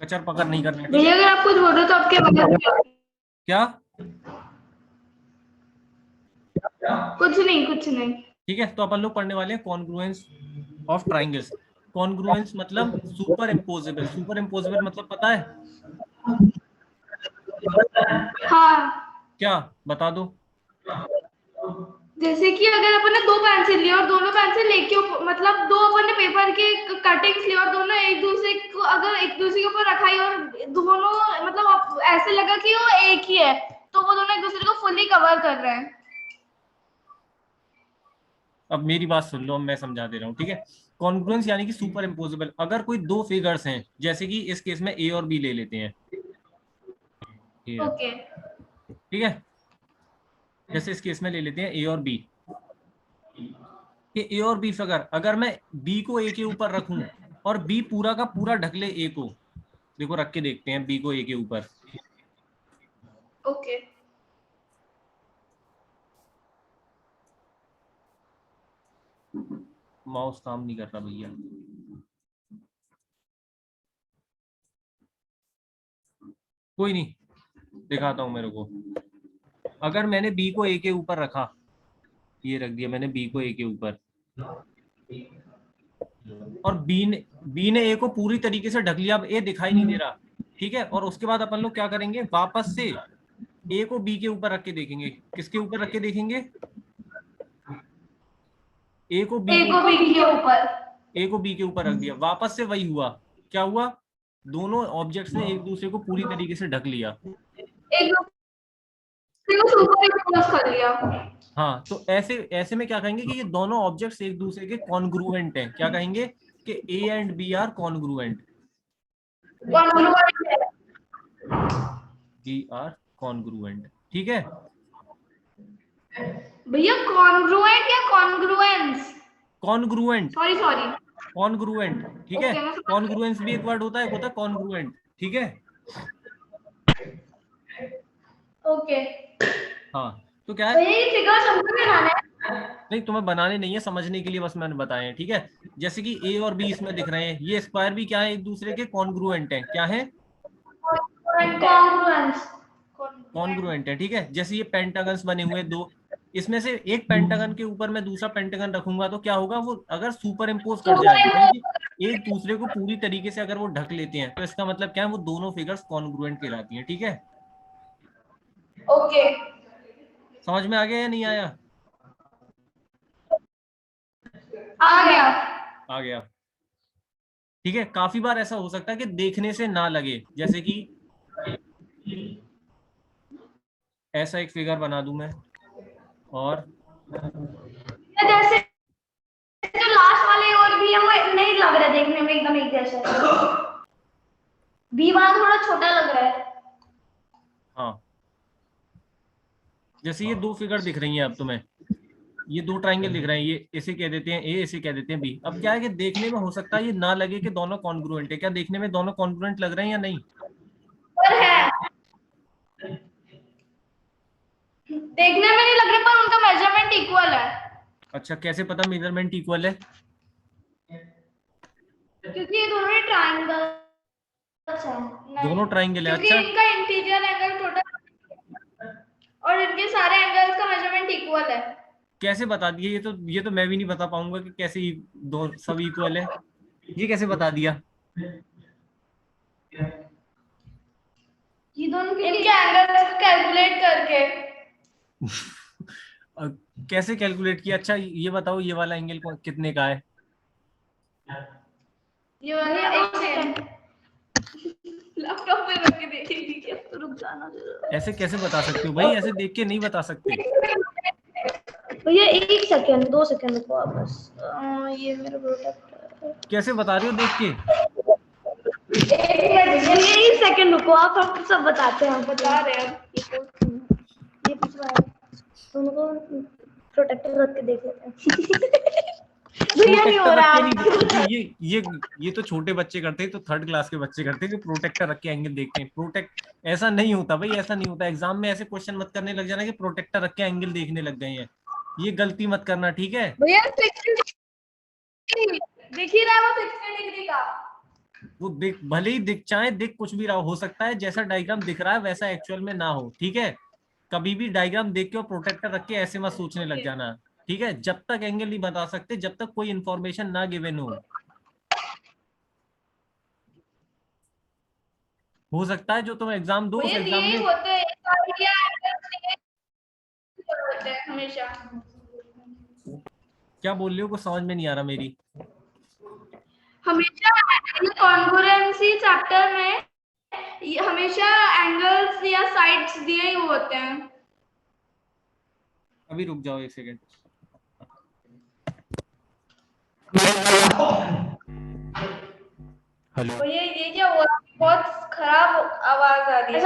कचर पकड़ नहीं करना, ठीक भैया है? अगर आप कुछ बोलो तो आपके बगल क्या? कुछ नहीं, कुछ नहीं। ठीक है, तो अपन लोग पढ़ने वाले हैं कॉन्ग्रुएंस ऑफ ट्राइंगल्स। कॉन्ग्रुएंस मतलब सुपर इम्पोजेबल। सुपर इम्पोजेबल मतलब पता है हाँ, क्या? बता दो। जैसे कि अगर अपन ने दो पेंसिल लिए और दोनों पेंसिल एक के ऊपर, मतलब दो अपन ने पेपर के कटिंग्स लिए और दोनों एक दूसरे को अगर एक दूसरे के ऊपर रखाई और दोनों मतलब ऐसे लगा कि वो एक ही है, तो वो दोनों एक दूसरे को फुल्ली कवर कर रहे हैं। अब मेरी बात सुन लो, अब मैं समझा दे रहा हूँ, ठीक है? कॉन्ग्रुएंस यानी कि सुपर इम्पोजेबल। अगर कोई दो फिगर्स हैं, जैसे कि इस केस में ए और बी ले लेते हैं, ये ओके। ठीक है, जैसे इस केस में ले लेते हैं ए और बी, कि ए और बी फिगर अगर मैं बी को ए के ऊपर रखूं और बी पूरा का पूरा ढक ले ए को, देखो रख के देखते हैं बी को ए के ऊपर। ओके। माउस काम नहीं कर रहा भैया। कोई नहीं, दिखाता हूं मेरे को। अगर मैंने बी को ए के ऊपर रखा, ये रख दिया मैंने बी को ए के ऊपर, और बी ने ए को पूरी तरीके से ढक लिया, अब ए दिखाई नहीं दे रहा, ठीक है? और उसके बाद अपन लोग क्या करेंगे, वापस से ए को बी के ऊपर रख के देखेंगे। किसके ऊपर रख के देखेंगे? ए को बी ए के को ऊपर। बी के ऊपर। ए को बी के ऊपर रख दिया, वापस से वही हुआ। क्या हुआ? दोनों ऑब्जेक्ट्स ने एक दूसरे को पूरी तरीके से ढक लिया। एक दूसरे को सुपर इम्पोज कर लिया। हाँ, तो ऐसे ऐसे में क्या कहेंगे कि ये दोनों ऑब्जेक्ट्स एक दूसरे के कॉन्ग्रुएंट हैं। क्या कहेंगे? कि A and B are congruent. Congruent है। बी आर कॉन्ग्रुएंट, ठीक है? भैया कॉन्ग्रुएंट या congruence? Congruent. Sorry sorry. Congruent, ठीक है? ओके, मैं समझ गई। कॉन्ग्रुएंस भी एक वर्ड होता है, एक होता है कॉन्ग्रुएंट, ठीक है? ओके। हाँ, तो क्या है? भैया ये फिगर हमको बनाना है। नहीं, तुम्हें बनाने नहीं है, समझने के लिए बस मैंने बताया है, ठीक है? जैसे कि ए और बी इसमें दिख रहे हैं, ये स्क्वायर भी क्या है, एक दूसरे के कॉन्ग्रुएंट हैं। क्या है? कॉन्ग्रुएंस। कॉन्ग्रुएंट है, ठीक है? जैसे ये पेंटागन्स बने हुए दो, इसमें से एक पेंटागन के ऊपर मैं दूसरा पेंटागन रखूंगा तो क्या होगा, वो अगर सुपर इम्पोज कर सुपर जाएंगे, यानी इम्पोज। कि एक दूसरे को पूरी तरीके से अगर वो ढक लेते हैं, तो इसका मतलब क्या है, वो दोनों फिगर्स कॉन्ग्रुएंट कहलाती हैं, ठीक है? ओके। समझ में आ गया या नहीं आया? आ गया। आ गया, ठीक है? काफी बार ऐसा हो सकता है कि देखने से ना लगे, जैसे कि ऐसा एक फिगर बना दूं मैं, और जैसे जो लास्ट वाले और भी है वो नहीं लग रहा देखने में एकदम एक जैसा। बी वाला थोड़ा छोटा लग रहा है। हाँ, जैसे ये दो फिगर दिख रही हैं अब तुम्हें, ये दो ट्राइंगल दिख रहे हैं, ये इसे कह देते हैं ए, इसे कह देते हैं बी। अब क्या है कि देखने में हो सकता है ये ना लगे कि दोनों कॉन्ग्रुएंट है। क्या देखने में दोनों कॉन्ग्रुएंट लग रहे हैं या नहीं? पर है, देखने में नहीं लग रहा पर उनका मेजरमेंट इक्वल है। अच्छा, कैसे पता मेजरमेंट इक्वल है? क्योंकि ये दोनों ट्रायंगल्स हैं। नहीं, दोनों ट्राइंगल है, क्योंकि अच्छा। इनका इंटीरियर एंगल टोटल और इनके सारे एंगल्स का मेजरमेंट इक्वल है। कैसे बता दिए? ये तो मैं भी नहीं बता पाऊंगा कि कैसे दो सब इक्वल है। ये कैसे बता दिया? ये दोनों इनके एंगल्स को कैलकुलेट करके। अ, कैसे कैलकुलेट किया? अच्छा ये बताओ, ये वाला एंगल कितने का है? ये वाला एक सेकंड लैपटॉप पे रख के देखेंगे। रुक जाना जरा। ऐसे कैसे बता सकते हो भाई? ऐसे देख के नहीं बता सकते। भैया एक सेकंड, 2 सेकंड रुको आप बस। ये मेरा प्रोडक्ट। कैसे बता रहे हो देख के? एक सेकंड रुको आप, हम सब बताते हैं, बता रहे हैं ये पिछवा है। दोनों को प्रोटेक्टर रख के देख लेते हैं। भैया नहीं हो प्रोटेक्टर रख रहा के नहीं आप। ये तो छोटे बच्चे करते हैं, तो थर्ड क्लास के बच्चे करते हैं जो प्रोटेक्टर रख के एंगल देखते हैं। ऐसा नहीं होता भाई, ऐसा नहीं होता। एग्जाम में ऐसे क्वेश्चन मत करने लग जाना कि प्रोटेक्टर रख के एंगल देखने लग गए हैं। ये गलती मत करना, ठीक है? भैया 60 दिख ही रहा है वो 60 डिग्री का। वो दिख, भले ही दिख, चाहे दिख कुछ भी रहा हो सकता है जैसा डायग्राम दिख रहा है वैसा एक्चुअल में ना हो, ठीक है। कभी भी डायग्राम देख के और प्रोटेक्टर रख के ऐसे मत सोचने लग ओके जाना, ठीक है। जब तक एंगल नहीं बता सकते, जब तक कोई इंफॉर्मेशन ना गिवन हो सकता है जो तुम एग्जाम दो उस भैया दिए एग्जाम ही में। होते हैं साइड या एंगल्स दिए होते हैं हमेशा। क्या बोल रही हो, कुछ समझ में नहीं आ रहा मेरी। हमेशा कॉन्ग्रुएंसी चैप्टर में ये हमेशा एंगल्स या साइड्स दिए ही होते हैं। अभी रुक जाओ एक सेकेंड। हेलो। भैया ये क्या हुआ, बहुत खराब आवाज आ रही है।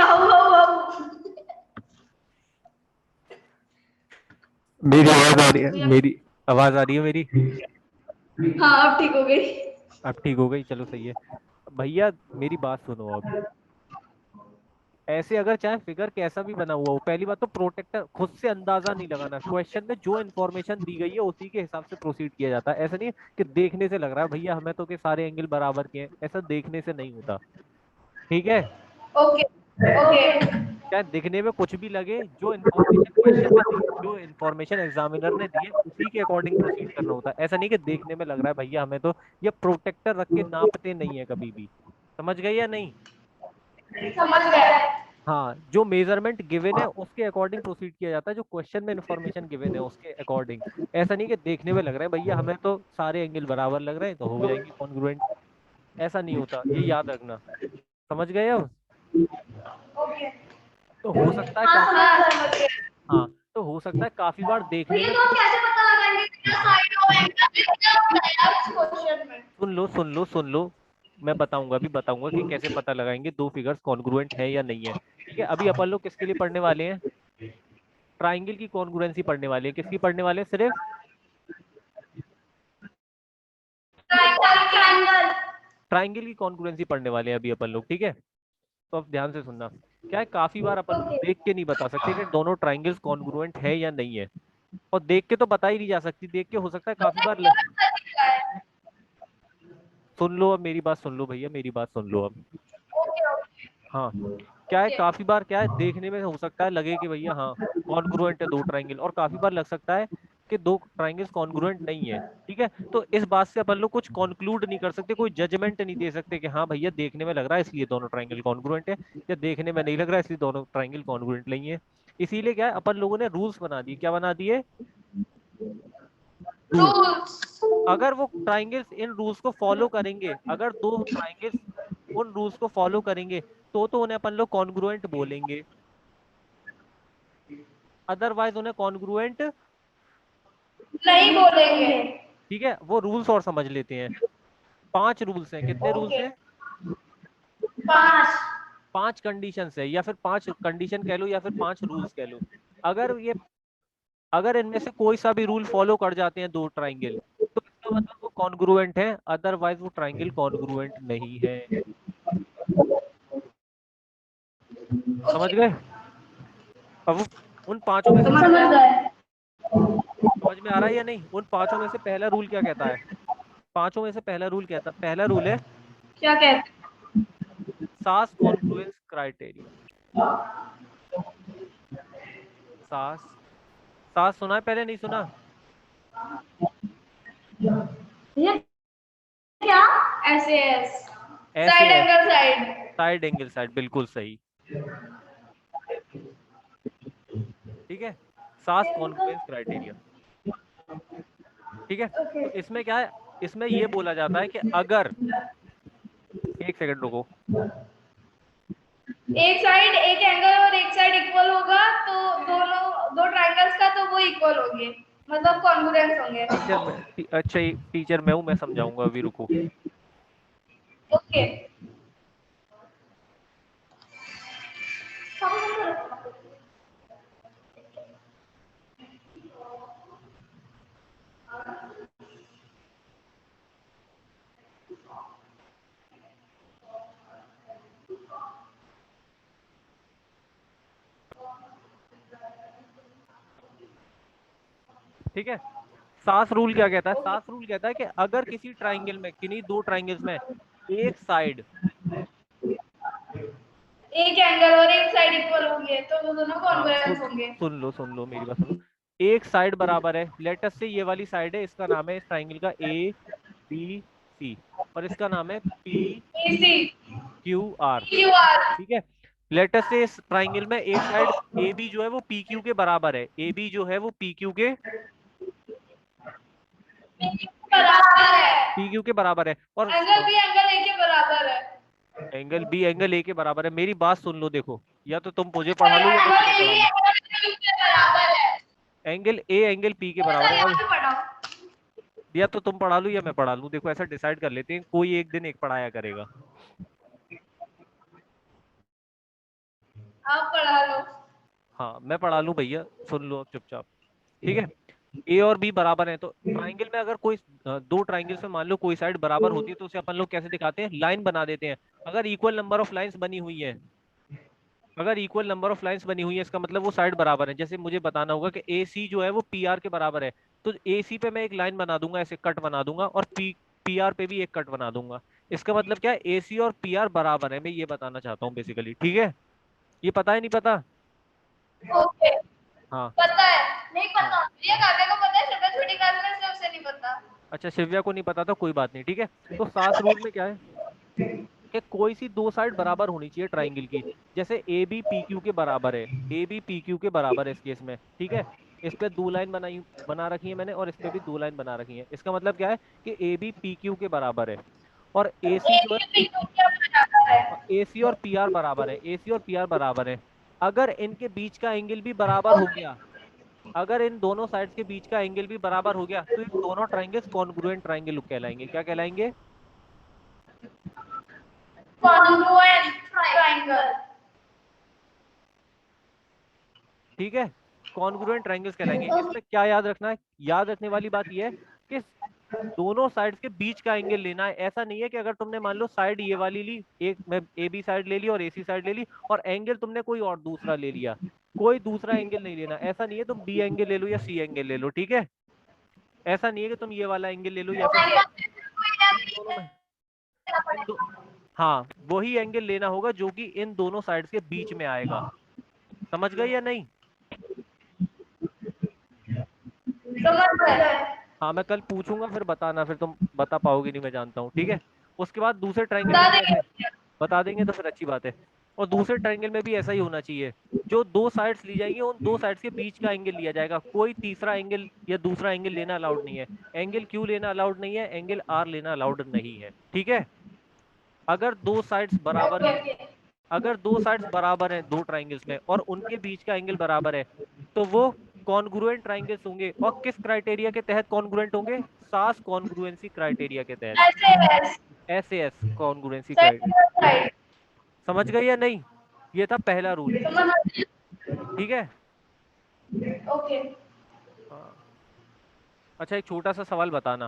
मेरी आवाज आ रही है, भैया मेरी आवाज आ रही है मेरी। हाँ अब ठीक हो गई। अब ठीक हो गई, चलो सही है। भैया मेरी बात सुनो अब। ऐसे अगर चाहे फिगर कैसा भी बना हुआ हो, पहली बात तो प्रोटेक्टर खुद से अंदाजा नहीं लगाना। क्वेश्चन में जो इन्फॉर्मेशन दी गई है उसी के हिसाब से प्रोसीड किया जाता है। ऐसा नहीं है कि देखने से लग रहा है भैया हमें तो कि सारे एंगल बराबर के हैं, ऐसा देखने से नहीं होता, ठीक है। ओके ओके चाहे दिखने में कुछ भी लगे, जो इन्फॉर्मेशन क्वेश्चन में दी, जो इन्फॉर्मेशन एग्जामिनर ने दी है उसी के अकॉर्डिंग प्रोसीड करना होता है। ऐसा नहीं कि देखने में लग रहा है भैया हमें तो, ये प्रोटेक्टर रख के नापते नहीं है कभी भी। समझ गए या नहीं? समझ गया। हाँ, जो मेजरमेंट गिवन है उसके अकॉर्डिंग प्रोसीड किया जाता है, जो क्वेश्चन में इन्फॉर्मेशन गिवन है उसके अकॉर्डिंग। ऐसा नहीं कि देखने में लग रहा है भैया हमें तो सारे एंगल बराबर लग रहे हैं तो हो जाएंगे कॉन्ग्रुएंट, ऐसा नहीं होता, ये याद रखना। समझ गए अब? ओके तो हो सकता है हाँ काफी, समझ गया। हाँ तो हो सकता है काफी बार देखने भैया में तो हम कुछ, कैसे पता लगाएंगे कि साइड और एंगल क्या बताया इस क्वेश्चन में। सुन लो सुन लो सुन लो, मैं बताऊंगा, अभी बताऊंगा कि कैसे पता लगाएंगे दो फिगर्स कॉन्ग्रुएंट है या नहीं है, ठीक है। अभी अपन लोग किसके लिए पढ़ने वाले हैं? ट्राइंगल की कॉन्ग्रुएंसी पढ़ने वाले हैं। किसकी पढ़ने वाले हैं? सिर्फ ट्रायंगल ट्रायंगल। ट्राइंगल की कॉन्ग्रुएंसी पढ़ने वाले हैं अभी अपन लोग, ठीक है। तो अब ध्यान से सुनना। क्या है, काफी बार अपन लोग ओके देख के नहीं बता सकते कि दोनों ट्राइंगल्स कॉन्ग्रुएंट है या नहीं है। और देख के तो बता ही नहीं जा सकती, देख के हो सकता है काफी बार सुन लो अब मेरी बात सुन लो भैया, मेरी बात सुन लो अब। ओके ओके हाँ, क्या है, काफी बार क्या है देखने में हो सकता है लगे कि भैया हाँ कॉन्ग्रुएंट है दो ट्राइंगल, और काफी बार लग सकता है कि दो ट्राइंगल्स कॉन्ग्रुएंट नहीं है, ठीक है। तो इस बात से अपन लोग कुछ कंक्लूड नहीं कर सकते, कोई जजमेंट नहीं दे सकते कि हाँ भैया देखने में लग रहा है इसलिए दोनों ट्राइंगल कॉन्ग्रुएंट है, या देखने में नहीं लग रहा है इसलिए दोनों ट्राइंगल कॉन्ग्रुएंट नहीं है। इसीलिए क्या है, अपन लोगों ने रूल्स बना दिए। क्या बना दिए? रूल। रूल्स। अगर वो ट्राइंगल्स इन रूल्स को फॉलो करेंगे, अगर दो ट्राइंगल्स उन रूल्स को फॉलो करेंगे तो उन्हें अपन लोग कॉन्ग्रुएंट बोलेंगे, अदरवाइज उन्हें कॉन्ग्रुएंट, नहीं बोलेंगे। ठीक है। वो रूल्स और समझ लेते हैं। 5 रूल्स हैं। कितने रूल्स ओके हैं? 5। 5 कंडीशंस है, या फिर 5 कंडीशन कह लो, या फिर 5 रूल्स कह लो। अगर ये, अगर इनमें से कोई सा भी रूल फॉलो कर जाते हैं दो ट्राइंगल, तो इसका मतलब वो कॉन्ग्रुएंट है, अदरवाइज वो ट्राइंगल कॉन्ग्रुएंट नहीं है। समझ ओके गए? अब उन पांचों में से समझ पहला, गए। समझ में आ रहा है या नहीं? उन पांचों में से पहला रूल क्या कहता है? पांचों में से पहला रूल कहता, पहला रूल है क्या कहते सास कॉन्फ्लुएंस क्राइटेरिया। सास, सास सुना है पहले, नहीं सुना? हैं? क्या ऐसे एस ऐसे साइड है, angle side. Side angle side, बिल्कुल सही, ठीक है। सास कॉन्फ्लुएंस क्राइटेरिया, ठीक है। ओके तो इसमें क्या है, इसमें ये बोला जाता है कि अगर, एक सेकंड रुको, एक साइड एक एंगल और एक साइड इक्वल होगा तो दोनों दो ट्रायंगल्स का तो वो इक्वल होंगे, मतलब कॉन्ग्रुएंस होंगे। टीचर मैं, अच्छा टीचर मैं हूँ, मैं समझाऊंगा, अभी रुको। ओके ठीक है। सास रूल क्या कहता है? सास रूल कहता है कि अगर किसी ट्राइंगल में, किन्हीं दो ट्राइंगल्स में एक साइड, एक एंगल और एक साइड इक्वल होंगे तो वो दोनों हाँ कॉन्ग्रुएंस होंगे। सुन लो मेरी बात सुनो। एक साइड बराबर है, लेट अस से ये वाली साइड है, इसका नाम है इस ट्राइंगल का ए बी सी, और इसका नाम है पी इसी क्यू आर। क्यू आर ठीक है, लेट अस से इस ट्राइंगल में एक साइड ए बी जो है वो पी क्यू के बराबर है, ए बी जो है वो पी क्यू के बराबर है। बराबर है, और एंगल बी एंगल ए के बराबर है। एंगल बी एंगल ए के बराबर है। मेरी बात सुन लो, देखो या तो तुम मुझे पढ़ा लो या मैं एंगल तुम्हें पढ़ा ए लूं। एंगल बी के बराबर है। एंगल ए एंगल पी के तो बराबर सर है। यहाँ अब पे पढ़ाओ। या तो तुम पढ़ा लो या मैं पढ़ा लूं, देखो ऐसा डिसाइड कर लेते हैं, कोई एक दिन एक पढ़ाया करेगा। आप पढ़ा लो। हाँ मैं पढ़ा लूं भैया, सुन लो अब चुपचाप। ठीक है, ए और बी बराबर है, तो ट्राइंगल में अगर कोई दो ट्राइंगल्स में मान लो कोई साइड बराबर होती है तो उसे अपन लोग कैसे दिखाते हैं, लाइन बना देते हैं। अगर इक्वल नंबर ऑफ लाइंस बनी हुई है, अगर इक्वल नंबर ऑफ लाइंस बनी हुई है, इसका मतलब वो साइड बराबर है। जैसे मुझे बताना होगा कि ए सी जो है वो पी आर के बराबर है, तो ए सी पे मैं एक लाइन बना दूंगा, ऐसे कट बना दूंगा, और पी आर पे भी एक कट बना दूंगा। इसका मतलब क्या है, ए सी और पी आर बराबर है, मैं ये बताना चाहता हूँ बेसिकली। ठीक है, ये पता है नहीं पता? ओके हाँ पता है। नहीं हाँ, पता ये काका को पता है, छोटा छोटी क्लास में से उसे नहीं पता। अच्छा शिव्या को नहीं पता था, कोई बात नहीं। ठीक है, तो सास रूल में क्या है कि कोई सी दो साइड बराबर होनी चाहिए ट्राइंगल की। जैसे ए बी पी क्यू के बराबर है, ए बी पी क्यू के बराबर है इस केस में। ठीक है, इस पे दो लाइन बना रखी है मैंने, और इस पे भी दो लाइन बना रखी है। इसका मतलब क्या है कि ए बी पी क्यू के बराबर है, और ए सी ए जो है, बी पी क्यू के बराबर है। ए सी और पी आर बराबर है, ए सी और पी आर बराबर है। अगर इनके बीच का एंगल भी बराबर हो ओके गया, अगर इन दोनों साइड्स के बीच का एंगल भी बराबर हो गया, तो इन दोनों ट्राइंगल्स कॉन्ग्रुएंट ट्राइंगल कहलाएंगे। क्या कहलाएंगे? Congruent triangle. ठीक है, कॉन्ग्रुएंट ट्रायंगल्स कहलाएंगे। इसमें क्या याद रखना है, याद रखने वाली बात यह है कि दोनों साइड्स के बीच का एंगल लेना है। ऐसा नहीं है कि अगर तुमने मान लो साइड ये वाली ली, एक मैं ए बी साइड ले ली और ए सी साइड ले ली, और एंगल तुमने कोई और दूसरा ले लिया, कोई दूसरा एंगल नहीं लेना। ऐसा नहीं है तुम बी एंगल ले लो या सी एंगल ले लो। ठीक है, ऐसा नहीं है कि तुम ये वाला एंगल ले लो या फिर इन दोनों में इन दो हाँ, वही एंगल लेना होगा जो कि इन दोनों साइड्स के बीच में आएगा। समझ गए या नहीं? समझ गए। हाँ मैं कल पूछूंगा, फिर बताना, फिर तुम बता पाओगे नहीं, मैं जानता हूँ। ठीक है, उसके बाद दूसरे ट्रायंगल बता में भी ऐसे देंगे। बता देंगे तो फिर अच्छी बात है। और दूसरे ट्रायंगल में भी ऐसा ही होना चाहिए, जो दो साइड्स ली जाएंगी उन दो साइड्स के बीच का एंगल लिया जाएगा, कोई तीसरा एंगल या दूसरा एंगल लेना अलाउड नहीं है। एंगल क्यू लेना अलाउड नहीं है, एंगल आर लेना अलाउड नहीं है। ठीक है, अगर दो साइड्स बराबर ओके हैं, ओके अगर दो साइड्स बराबर हैं दो ट्राइंगल्स में, और उनके बीच का एंगल बराबर है, तो वो कॉन्ग्रुएंट ट्राइंगल्स होंगे। और किस क्राइटेरिया के तहत कॉन्ग्रुएंट होंगे? सास कॉन्ग्रुएंसी क्राइटेरिया के तहत, ऐसे है। SAS congruency criteria. सही राइट। समझ गए या नहीं? ये था पहला रूल। समझ ठीक है, ओके हाँ। अच्छा एक छोटा सा सवाल बताना,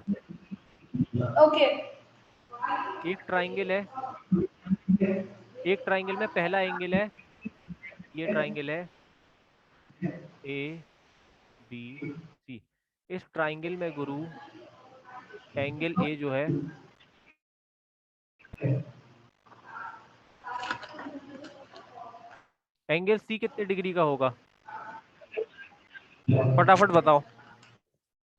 ओके एक ट्राइंगल है, एक ट्राइंगल में पहला एंगल है, ये ट्राइंगल है ए बी सी। इस ट्राइंगल में गुरु एंगल ए जो है, एंगल सी कितने डिग्री का होगा? फटाफट बताओ।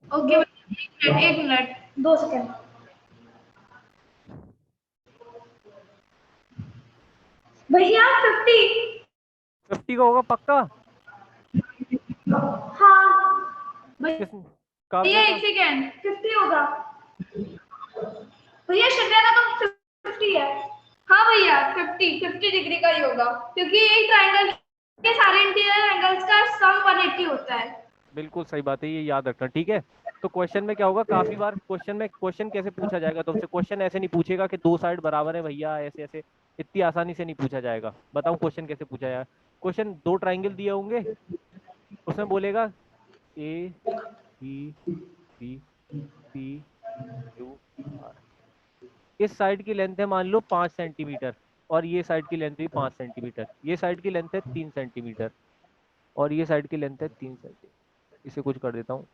ओके। एक मिनट 2 सेकंड। भैया 50। 50 का होगा पक्का? हाँ किस भैया काव्या का? 1 सेकंड 50 होगा। भैया शिव्या का तो 50 है। हाँ भैया 50 डिग्री का ही होगा, क्योंकि एक ट्रायंगल के सारे इंटीरियर एंगल्स का सम 180 होता है। बिल्कुल सही बात है, ये याद रखना। ठीक है, तो क्वेश्चन में क्या होगा, काफी बार क्वेश्चन में क्वेश्चन कैसे पूछा जाएगा तुमसे, क्वेश्चन ऐसे नहीं पूछेगा कि दो साइड बराबर है भैया, ऐसे ऐसे इतनी आसानी से नहीं पूछा जाएगा। बताऊं क्वेश्चन कैसे पूछा जाएगा? क्वेश्चन दो ट्राइंगल दिए होंगे, उसमें बोलेगा A B C P Q R. इस साइड की लेंथ है मान लो 5 सेंटीमीटर, और ये साइड की लेंथ भी 5 सेंटीमीटर, ये साइड की लेंथ है 3 सेंटीमीटर, और ये साइड की लेंथ है 3 सेंटीमीटर। इसे कुछ कर देता हूँ,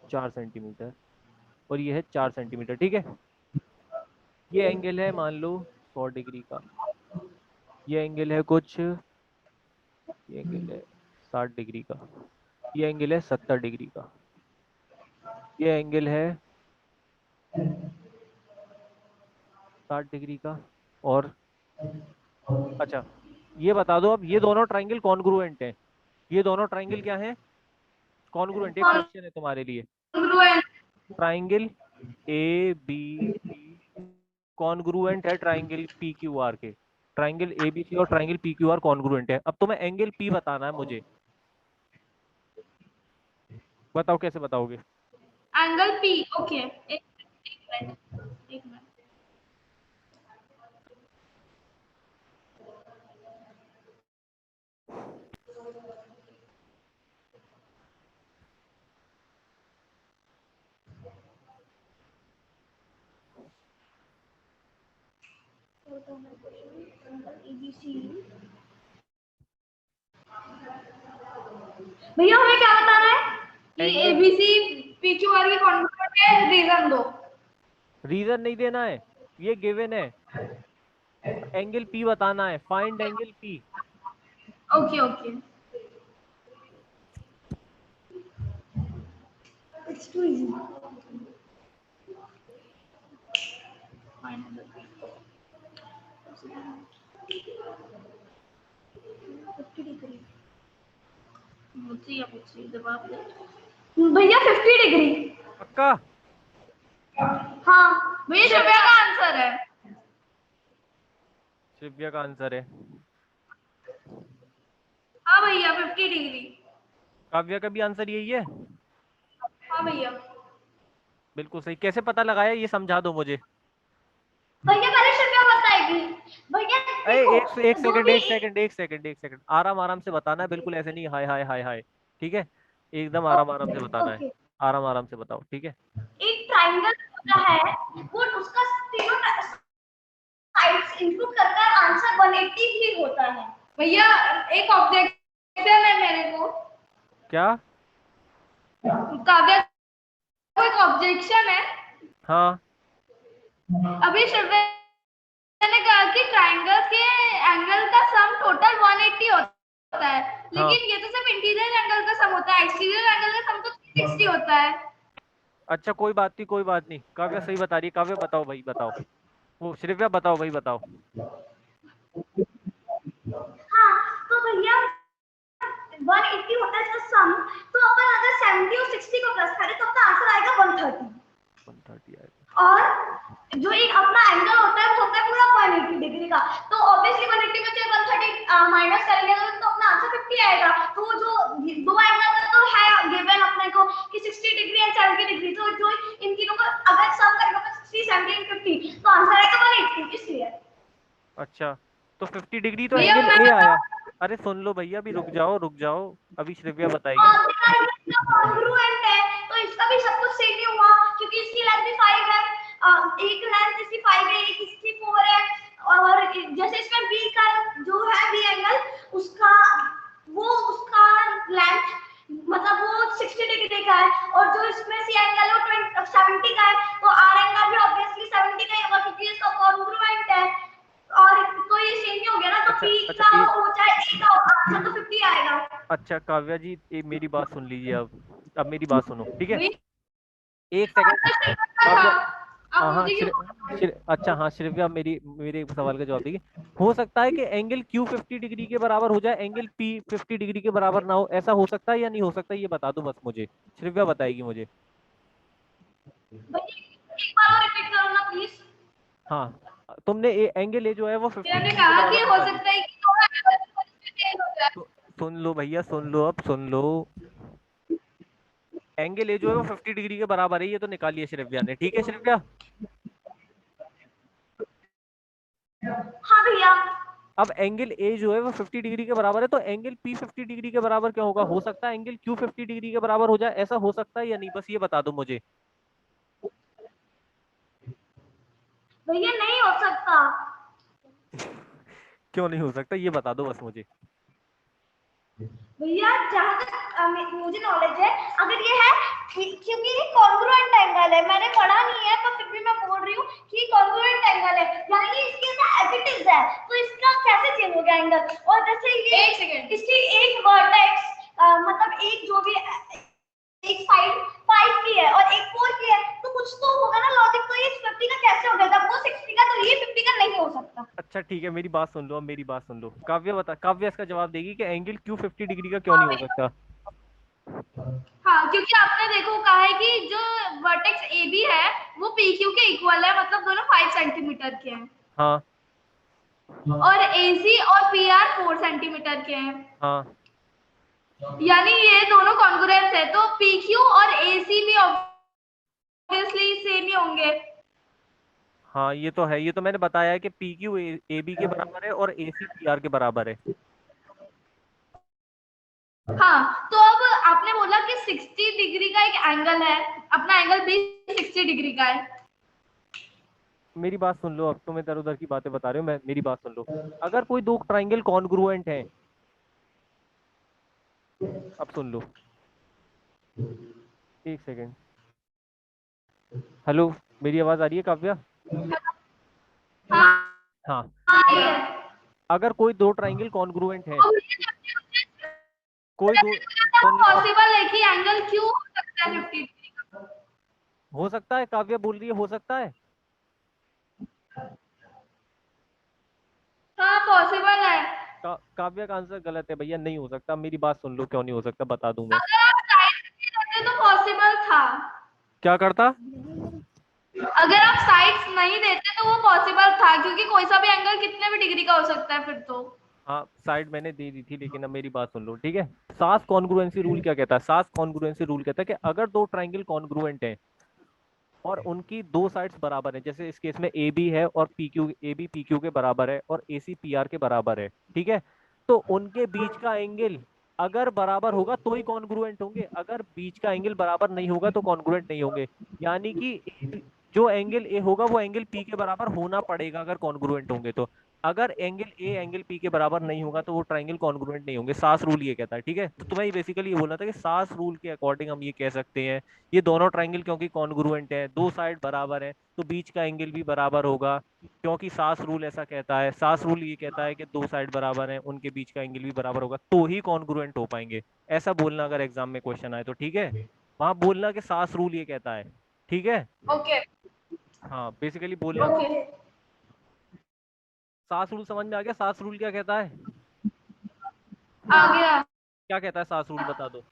4 सेंटीमीटर, और ये है 4 सेंटीमीटर। ठीक है, ये एंगल है मान लो 100 डिग्री का, ये एंगल है कुछ, ये एंगल है 60 डिग्री का, ये एंगल है 70 डिग्री का, ये एंगल है 60 डिग्री का, और अच्छा ये बता दो अब, ये दोनों ट्राइंगल कॉन्ग्रुएंट हैं, ये दोनों ट्राइंगल क्या हैं, कॉन्ग्रुएंट। एक क्वेश्चन है तुम्हारे लिए, congruent. Triangle A B C congruent है ट्राइंगल पी क्यू आर के, ट्राइंगल ए बी सी और triangle P Q R congruent है। अब तुम्हें एंगल पी बताना है मुझे, बताओ कैसे बताओगे। एंगल पी, ओके, एक मिनट, एक मिनट। भैया हमें क्या बताना है कि एंगल एबीसी पीक्यूआर की कॉन्ग्रुएंट है, रीजन दो। रीजन नहीं देना है, ये गिवन है, एंगल पी बताना है, find angle P. Okay okay, it's too easy. भैया 50 डिग्री। पक्का? हाँ भैया, श्रेया का आंसर है। शिव्या का आंसर है। हाँ भैया 50 डिग्री। काव्या का भी आंसर यही है? हाँ भैया। बिल्कुल सही। कैसे पता लगाया ये समझा दो मुझे। भैया पहले श्रेया बताएगी। भैया देखो, एक दो सेकंड भी एक सेकंड आराम आराम से बताना है, बिल्कुल ऐसे नहीं हाय हाय हाय हाय, ठीक है, एकदम आराम आराम से बताना है, ओके। आराम आराम से बताओ, ठीक है। एक ट्रायंगल होता है, वो उसका तीनों साइड्स इंक्लूड करकर आंसर 180 ही होता है। भैया एक ऑब्जेक्शन है मेरे को। क्या? काव्या को एक ऑब्जेक्शन है। हाँ अभी श्रेया ने कहा कि ट्रायंगल के एंगल का सम टोटल 180 होता है, हाँ। लेकिन ये तो सिर्फ इंटीरियर एंगल का सम होता है, एक्सटीरियर एंगल का सम तो 360 होता है। अच्छा कोई बात नहीं, कोई बात नहीं, काव्या सही बता रही है। काव्या बताओ भाई, बताओ, वो श्रेया बताओ भाई, बताओ। हाँ तो भैया 180 होता है इसका सम, तो अपन अगर 70 और 60 को प्लस करें तो अपना आंसर आएगा 130। 130 आएगा। और जो एक अपना एंगल होता है वो होता है पूरा 180 डिग्री का, तो ऑब्वियसली 180 में से 130 माइनस करेंगे तो अपना आंसर 50 आएगा। तो जो दो एंगल का तो है गिवन अपने को कि 60 डिग्री एंड 70 डिग्री, तो जो इन तीनों को अगर सम करेंगे तो 60 70 एंड 50, तो आंसर आएगा 180, इसलिए। अच्छा तो 50 डिग्री तो भैया एंगल मैं ए आया। बताऊं, अरे सुन लो भैया, अभी रुक जाओ रुक जाओ, अभी श्रेया बताएगी। कॉन्ग्रुएंट है तो इसका भी सब कुछ सेम ही हुआ, क्योंकि इसकी लेंथ भी 5 है, एक लेंथ इसकी 5 है, एक इसकी 4 है, और जैसे इसमें बी का जो है बी एंगल, उसका उसका लेंथ मतलब वो 60 डिग्री का है, और जो इसमें सी एंगल है वो 70 का है, तो आर एंगल भी ऑब्वियसली 70 का ही होगा क्योंकि इसका कॉन्ग्रुएंट है, और तो ये सेम ही हो गया ना, तो अच्छा पी अच्छा का हो चाहे ए का हो, आंसर तो 50 आएगा। अच्छा काव्या जी मेरी बात सुन लीजिए, अब मेरी बात सुनो, ठीक है। भाई एक सेकंड था, काव्या। आप हाँ मुझे क्यों अच्छा हाँ श्रेया, मेरे सवाल का जवाब दीजिए। हो सकता है कि एंगल क्यू 50 डिग्री के बराबर हो जाए, एंगल पी 50 डिग्री के बराबर ना हो, ऐसा हो सकता है या नहीं हो सकता, ये बता दो बस मुझे। श्रेया बताएगी मुझे। भाई एक बार और रिपीट करो ना प्लीज। हाँ तुमने एंगल ए जो है वो 50 मैंने डिग्री के कहा कि बराबर हो निकाली। सकता है कि थोड़ा चेंज हो जाए। तो सुन लो भैया, सुन लो, अब सुन लो, एंगल ए जो है वो 50 डिग्री के बराबर है, ये तो निकालिए श्रेया ने, ठीक है श्रेया। हाँ भैया। अब एंगल ए जो है वो 50 डिग्री के बराबर है, तो एंगल पी 50 डिग्री के बराबर क्या होगा? हो सकता है एंगल क्यू 50 डिग्री के बराबर हो जाए, ऐसा हो सकता है या नहीं, बस ये बता दो मुझे। भैया नहीं हो सकता। क्यों नहीं हो सकता, ये बता दो बस मुझे। भैया जहाँ तक मुझे नॉलेज है, अगर ये है क्योंकि ये कॉन्ग्रुएंट एंगल है, मैंने पढ़ा नहीं है पर फिर भी मैं बोल रही हूँ कि कॉन्ग्रुएंट एंगल एंगल, और जैसे ये एक सेकंड, इसकी एक वर्टेक्स मतलब एक जो भी एक साइड 5 की है और एक 4 की है, तो कुछ तो होगा ना लॉजिक, तो ये 50 का कैसे हो गया, वो 60 का, तो ये 50 का नहीं हो सकता। अच्छा ठीक है, मेरी बात सुन लो, अब मेरी बात सुन लो। काव्या बता, काव्या इसका जवाब देगी कि एंगल क्यों 50 डिग्री का क्यों नहीं हो सकता। हाँ क्योंकि आपने देखो कहा है कि जो वर्टेक्स ए बी है वो पी क्यू के इक्वल है, मतलब दोनों 5 सेंटीमीटर के हैं, हाँ और एसी और पी आर 4 सेंटीमीटर के हैं, हाँ यानी ये दोनों कॉन्ग्रुएंस है, तो पी क्यू और एसी भी ऑब्वियसली सेम ही होंगे। हाँ, ये तो है, ये तो मैंने बताया है कि पी क्यू ए बी के बराबर है और ए सी पी आर के बराबर है। हाँ तो अब आपने बोला कि 60 डिग्री का एक एंगल है, अपना एंगल भी 60 डिग्री का है। मेरी बात सुन लो, अब तुम इधर उधर की बातें बता रहे हो, मैं मेरी बात सुन लो। अगर कोई दो ट्राइंगल कॉन्ग्रुएंट है, अब सुन लो, एक सेकेंड। हेलो, मेरी आवाज आ रही है काव्या? हाँ हाँ, हाँ, अगर कोई दो ट्राइंगल कॉन्ग्रुएंट है, कोई दो, सुन लो अब। पॉसिबल है कि एंगल क्यों हो सकता है 50 डिग्री का? हो सकता है, काव्या बोल रही है हो सकता है। हाँ पॉसिबल है। काव्या का आंसर गलत है भैया, नहीं हो सकता। मेरी बात सुन लो, क्यों नहीं हो सकता बता दूं मैं। अगर आप साइड नहीं देते तो पॉसिबल था, क्या करता? अगर आप साइड्स नहीं देते तो वो पॉसिबल था, क्योंकि कोई सा भी एंगल कितने भी डिग्री का हो सकता है फिर तो। हाँ, साइड मैंने दे दी थी, लेकिन अब मेरी बात सुन लो, ठीक है। सास कॉन्ग्रुएंसी रूल क्या कहता है? सास कॉन्ग्रुएंसी रूल कहता है कि अगर दो ट्राइंगल कॉन्ग्रुएंट हैं और उनकी दो साइड्स बराबर हैं, जैसे इस केस में ए बी है और P Q, A B P Q के बराबर है और ए सी पी आर के बराबर है, ठीक है, तो उनके बीच का एंगल अगर बराबर होगा तो ही कॉन्ग्रुएंट होंगे, अगर बीच का एंगल बराबर नहीं होगा तो कॉन्ग्रुएंट नहीं होंगे। यानी कि जो एंगल ए होगा वो एंगल पी के बराबर होना पड़ेगा अगर कॉन्ग्रुएंट होंगे तो। अगर एंगल ए एंगल पी के बराबर नहीं होगा तो वो ट्राइंगल कॉन्ग्रुएंट नहीं होंगे। सास रूल ये कहता है, ठीक है। तो तुम्हें बेसिकली ये बोलना था कि सास रूल के अकॉर्डिंग हम ये कह सकते हैं ये दोनों ट्राइंगल क्योंकि कॉन्ग्रुएंट है, दो साइड बराबर है, तो बीच का एंगल भी बराबर होगा, क्योंकि सास रूल ऐसा कहता है। सास रूल ये कहता है कि दो साइड बराबर है, उनके बीच का एंगल भी बराबर होगा, तो ही कॉन्ग्रुएंट हो पाएंगे। ऐसा बोलना अगर एग्जाम में क्वेश्चन आए तो, ठीक है। वहां बोलना कि सास रूल ये कहता है, ठीक है। ओके हाँ, बेसिकली बोलना ओके, सास रूल समझ में आ गया। सास रूल क्या कहता है? आ गया। क्या कहता है सास रूल, बता दो।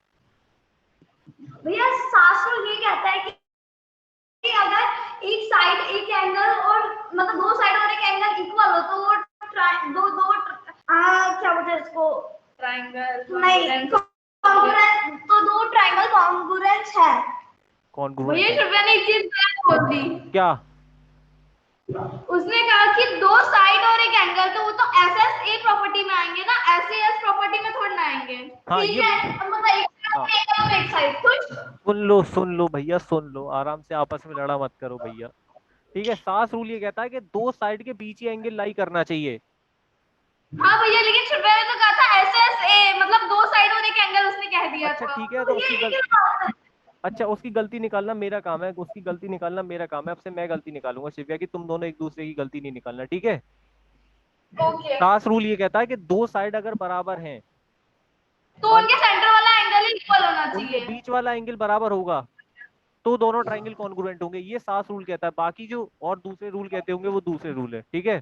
भैया शास्त्र ये कहता है कि अगर एक साइड एक एंगल और मतलब दो साइड और एक एंगल इक्वल हो तो वो दो दो क्या बोलते हैं इसको, ट्रायंगल नहीं कॉन्ग्रुएंस, तो दो ट्रायंगल कॉन्ग्रुएंस है। कॉन्ग्रुएंट भैया है शिव्या ने एक चीज गलत बोल दी, क्या? उसने कहा कि दो साइड और एक एंगल, तो वो तो एस ए प्रॉपर्टी में आएंगे ना, एस प्रॉपर्टी में थोड़ी ना आएंगे। हाँ, ठीक ये है, अब मतलब हाँ, एक साइड खुश। सुन लो भैया, सुन लो, आराम से, आपस में लड़ा मत करो भैया, ठीक है। सास रूल ये कहता है कि दो साइड के बीच ही एंगल लाई करना चाहिए। हाँ भैया, लेकिन शिव्या ने तो कहा था एस ए, मतलब दो साइड और एक एंगल उसने कह दिया अच्छा था। ठीक है, तो उसकी अच्छा, उसकी गलती निकालना मेरा काम है, उसकी गलती निकालना मेरा काम है। अब से मैं गलती निकालूंगा शिव्या की, तुम दोनों एक दूसरे की गलती नहीं निकालना, ठीक है। ओके, सास रूल ये कहता है कि दो साइड अगर बराबर हैं, तो मान उनके सेंटर वाला एंगल ही इक्वल होना उनके चाहिए। बीच वाला एंगल बराबर होगा तो दोनों ट्राइंगल कॉन्ग्रुएंट होंगे, ये सास रूल कहता है। बाकी जो और दूसरे रूल कहते होंगे वो दूसरे रूल है, ठीक है।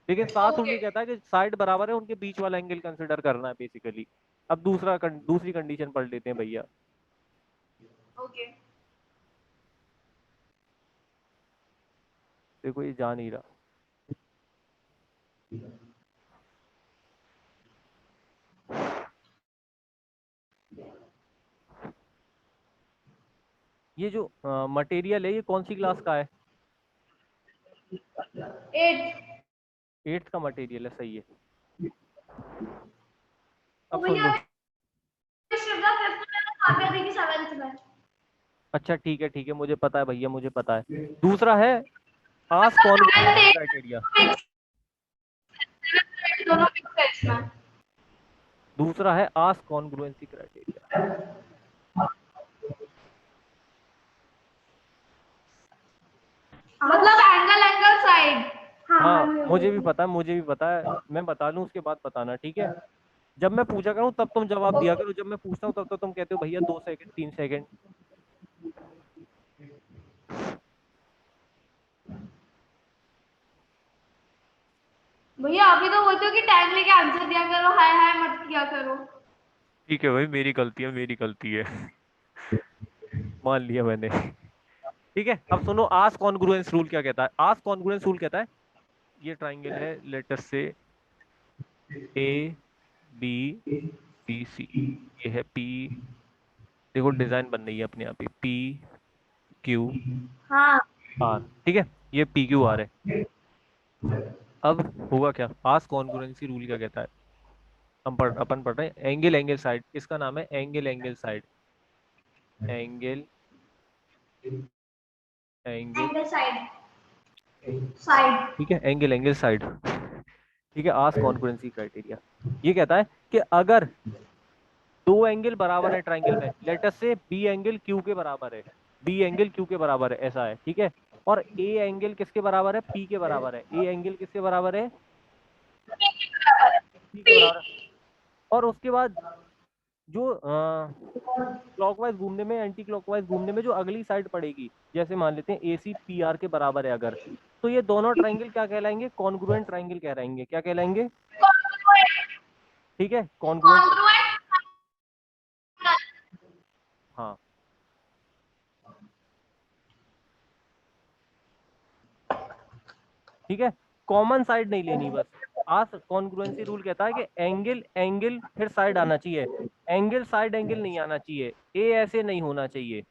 लेकिन सास रूल ओके ये कहता है कि साइड बराबर है, उनके बीच वाला एंगल कंसिडर करना है बेसिकली। अब दूसरी कंडीशन पढ़ लेते हैं भैया। ओके, देखो ये जा नहीं रहा। ये जो मटेरियल है ये कौन सी क्लास का है? 8। 8th का मटेरियल है, सही है। तो अब सुन भैया लो। शिव्या 5th में, काव्या दीदी 7th में। अच्छा ठीक है, मुझे पता है भैया, मुझे पता है। दूसरा है आस And कॉन्ग्रुएंसी 8 क्राइटेरिया। दोनों मिक्स है इसमें। दूसरा है आस कॉन्ग्रुएंसी क्राइटेरिया। मतलब एंगल एंगल साइड। हाँ, मुझे भी पता है, मैं बता लूं उसके बाद बताना, ठीक है? जब मैं पूछा करूं तब तुम जवाब दिया करो, जब मैं पूछता हूँ तब तो तुम कहते हो भैया 2 सेकंड 3 सेकंड। भैया अभी तो बोलते हो कि टाइम लेके आंसर दिया करो, हाय हाय मत किया करो। ठीक है भाई, मेरी गलती है मान लिया मैंने। ठीक है, अब सुनो, आस्क कॉन्ग्रुएंस रूल क्या कहता है? आस्क कॉन्ग्रुएंस रूल कहता है ये ट्राइंगल है, लेटर से ए बी सी सी, ये है पी, देखो डिजाइन बन रही है अपने आप ही, पी क्यू हाँ आर, ठीक है? ये पी क्यू आर है। अब होगा क्या? आस्क कॉन्ग्रुएंसी रूल क्या कहता है? अपन पढ़ रहे हैं एंगल साइड, इसका नाम है angle side, angle angle angle side side. ठीक है, एंगल साइड, ठीक है? आस्क कॉन्ग्रुएंसी क्राइटेरिया ये कहता है कि अगर दो एंगल बराबर है ट्राइंगल में, लेट अस से बी एंगल क्यू के बराबर है, बी एंगल क्यू के बराबर है, ऐसा है, ठीक है? और ए एंगल किसके बराबर है? पी के बराबर है। ए एंगल किसके बराबर है? पी के बराबर है। और उसके बाद जो क्लॉकवाइज घूमने में, एंटी क्लॉकवाइज घूमने में जो अगली साइड पड़ेगी, जैसे मान लेते हैं ए सी पी आर के बराबर है अगर, तो ये दोनों ट्राइंगल क्या कहलाएंगे? कॉन्ग्रुएंट ट्राइंगल कहलाएंगे। क्या कहलाएंगे? ठीक है, कॉन्ग्रुएंट। कॉन्ग्रुएंट। हाँ, ठीक है, कॉमन साइड नहीं लेनी बस। आज कॉन्ग्रुएंसी रूल कहता है कि एंगल एंगल फिर साइड आना चाहिए, एंगल साइड एंगल नहीं आना चाहिए, ए ऐसे नहीं होना चाहिए,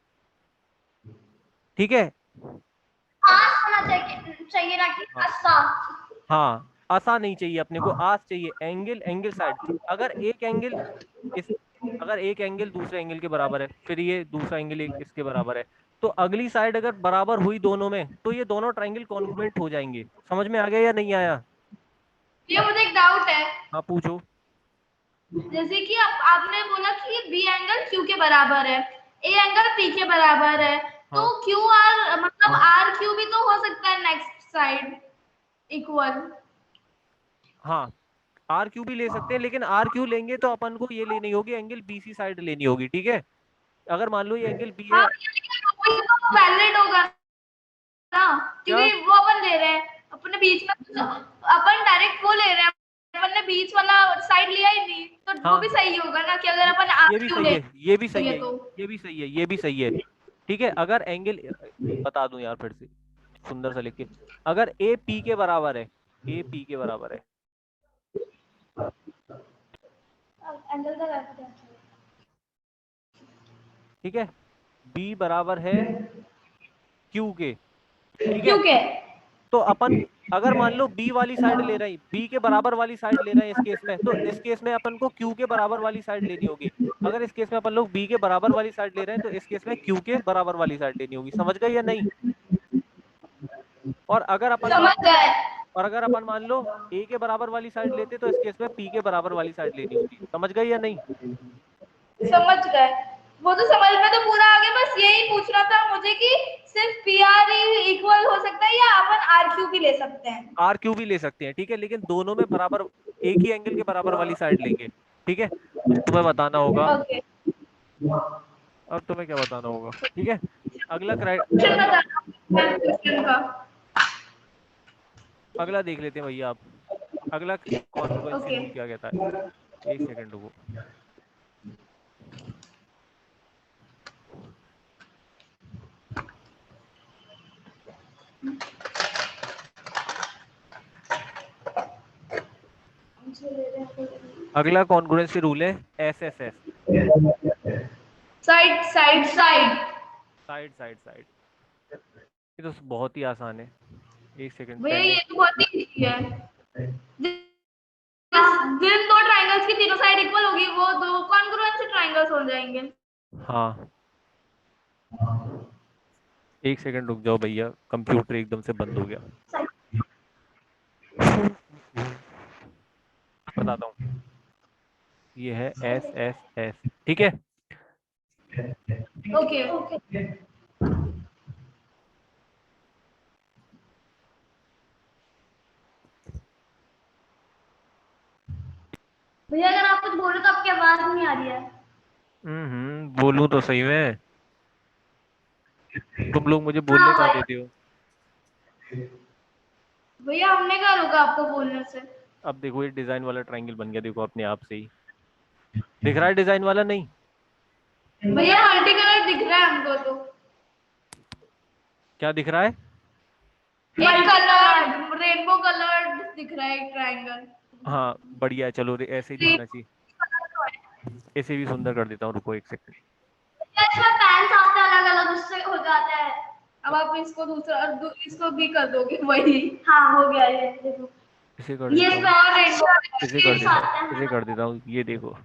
ठीक है? आस होना चाहिए ना कि हाँ, अस्सा। हाँ, ऐसा नहीं चाहिए अपने को, आस चाहिए, एंगल एंगल साइड। अगर एक एंगल इस अगर एक एंगल दूसरे एंगल के बराबर है, फिर ये दूसरा एंगल एक इसके बराबर है, तो अगली साइड अगर बराबर हुई दोनों में, तो ये दोनों ट्राइंगल कॉन्ग्रुएंट हो जाएंगे। समझ में आ गया या नहीं आया? ये मुझे एक डाउट है, हाँ, पूछो। जैसे कि आपने बोला कि बी एंगल क्यू के बराबर है, ए एंगल पी के बराबर है, तो हाँ, क्यू आर मतलब आर क्यू भी तो हो सकता है नेक्स्ट साइड इक्वल। हाँ, आर क्यू भी ले सकते हैं, लेकिन आर क्यू लेंगे तो अपन को ये लेनी होगी, एंगल बीसी साइड लेनी होगी, ठीक है? अगर मान लो ये एंगल बी हाँ है। वही तो वैलिड होगा ना, क्या? क्योंकि वो अपन ले रहे हैं अपने बीच में, अपन डायरेक्ट वो ले रहे हैं, अपन ने बीच वाला साइड लिया ही नहीं, तो वो भी हाँ, सही होगा ना कि अगर अपन ये आर भी क्यू सही है, ये भी सही लेंगे है, तो। ये भी सही है, ये भी सही है, ठीक है? अगर एंगल, बता दूं यार फिर से सुंदर सा लिख के, अगर ए पी के बराबर है, ए पी के बराबर है, एंगल का रहता है। ठीक है? बी बराबर है क्यू के, ठीक है? क्यों के तो अपन अगर मान लो बी वाली साइड ले रहे हैं, बी के बराबर वाली साइड ले रहे हैं इस केस में, तो इस केस में अपन को क्यू के बराबर वाली साइड लेनी होगी। अगर इस केस में अपन लोग बी के बराबर वाली साइड ले रहे हैं, तो इस केस में क्यू के बराबर वाली साइड लेनी होगी। समझ गए या नहीं? और अगर अपन मान समझ गए, और अगर अपन मान लो ए के बराबर वाली साइड लेते, तो इस केस में पी के बराबर वाली साइड लेनी होगी। समझ गए या नहीं? समझ गए, वो तो समझ में तो पूरा आ गया, बस यही पूछना था मुझे कि सिर्फ पी आर इक्वल हो सकता है या अपन आर क्यू भी ले सकते हैं। आर क्यू भी ले सकते हैं, ठीक है, लेकिन दोनों में बराबर, एक ही एंगल के बराबर वाली साइड लेंगे, ठीक है? अब तुम्हें बताना होगा, ओके, अब तुम्हें क्या बताना होगा, ठीक है? अगला क्वेश्चन अगला बताना क्वेश्चन का। अगला देख लेते हैं भैया आप। अगला कॉन्ग्रुएंसी ओके रूल क्या कहता है? एक सेकंड रुको। अगला कॉन्ग्रुएंसी रूल है S S S, side side side. Side side side. ये तो बहुत ही आसान है, एक सेकंड भैया पेंडिंग। ये तो बहुत ही इजी है, जिन दो ट्राइंगल्स की तीनों साइड इक्वल होगी वो दो कॉन्ग्रुएंट ट्राइंगल्स हो जाएंगे। हाँ, एक सेकंड रुक जाओ भैया, कंप्यूटर एकदम से बंद हो गया। बताता हूँ, ये है एस एस एस, ठीक है? ओके ओके, भैया अगर आप कुछ बोलो तो आपकी आवाज नहीं आ रही है। बोलूं तो सही में, तुम लोग मुझे बोलने हाँ कहाँ भाई। देते हो। भैया हमने क्या रोका आपको बोलने से? अब देखो ये डिजाइन वाला ट्रायंगल बन गया, देखो अपने आप से ही दिख रहा है डिजाइन वाला, नहीं भैया मल्टी कलर दिख रहा है हमको तो। क्या दिख रहा है? एक कलर रेनबो कलर दिख रहा है, एक ट्रायंगल। हाँ बढ़िया है, चलो ऐसे ही दिखना चाहिए। ऐसे भी सुंदर कर देता हूँ, रुको एक सेकंड। इसमें पेन आते हैं अलग अलग, उससे हो जाता है। अब आप इसको इसको भी कर दोगे वही। हाँ हो गया ये देखो। इसे कर ये देता इसमें हूँ, और रेनबो इसे कर देता हूँ, आते हैं। इसे कर देता हूँ, ये देखो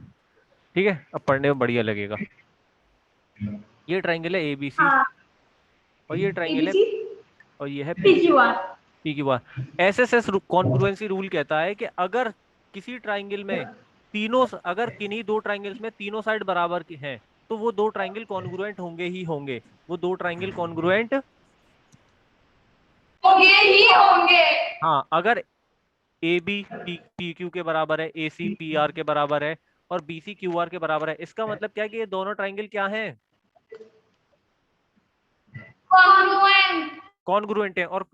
ठीक है, अब पढ़ने में बढ़िया लगेगा। ये ट्रायंगल है ABC, हाँ और ये ट्रायंगल है, ABC और ये है PQR। PQR। SSS congruency rule कहता है कि अगर किसी ट्रायंगल में तीनों, अगर किन्हीं दो ट्रायंगल्स में तीनों साइड बराबर की हैं, तो वो दो ट्रायंगल कॉन्ग्रुएंट होंगे ही होंगे। वो दो ट्रायंगल कॉन्ग्रुएंट होंगे ही होंगे। हाँ, अगर AB PQ के बराबर है, AC PR के बराबर है, और BC QR के बराबर है, इसका मतलब क्या है कि ये दोनों ट्रायंगल क्या हैं? कॉन्ग्रुएंट। कॉन्ग्रुएंट है। और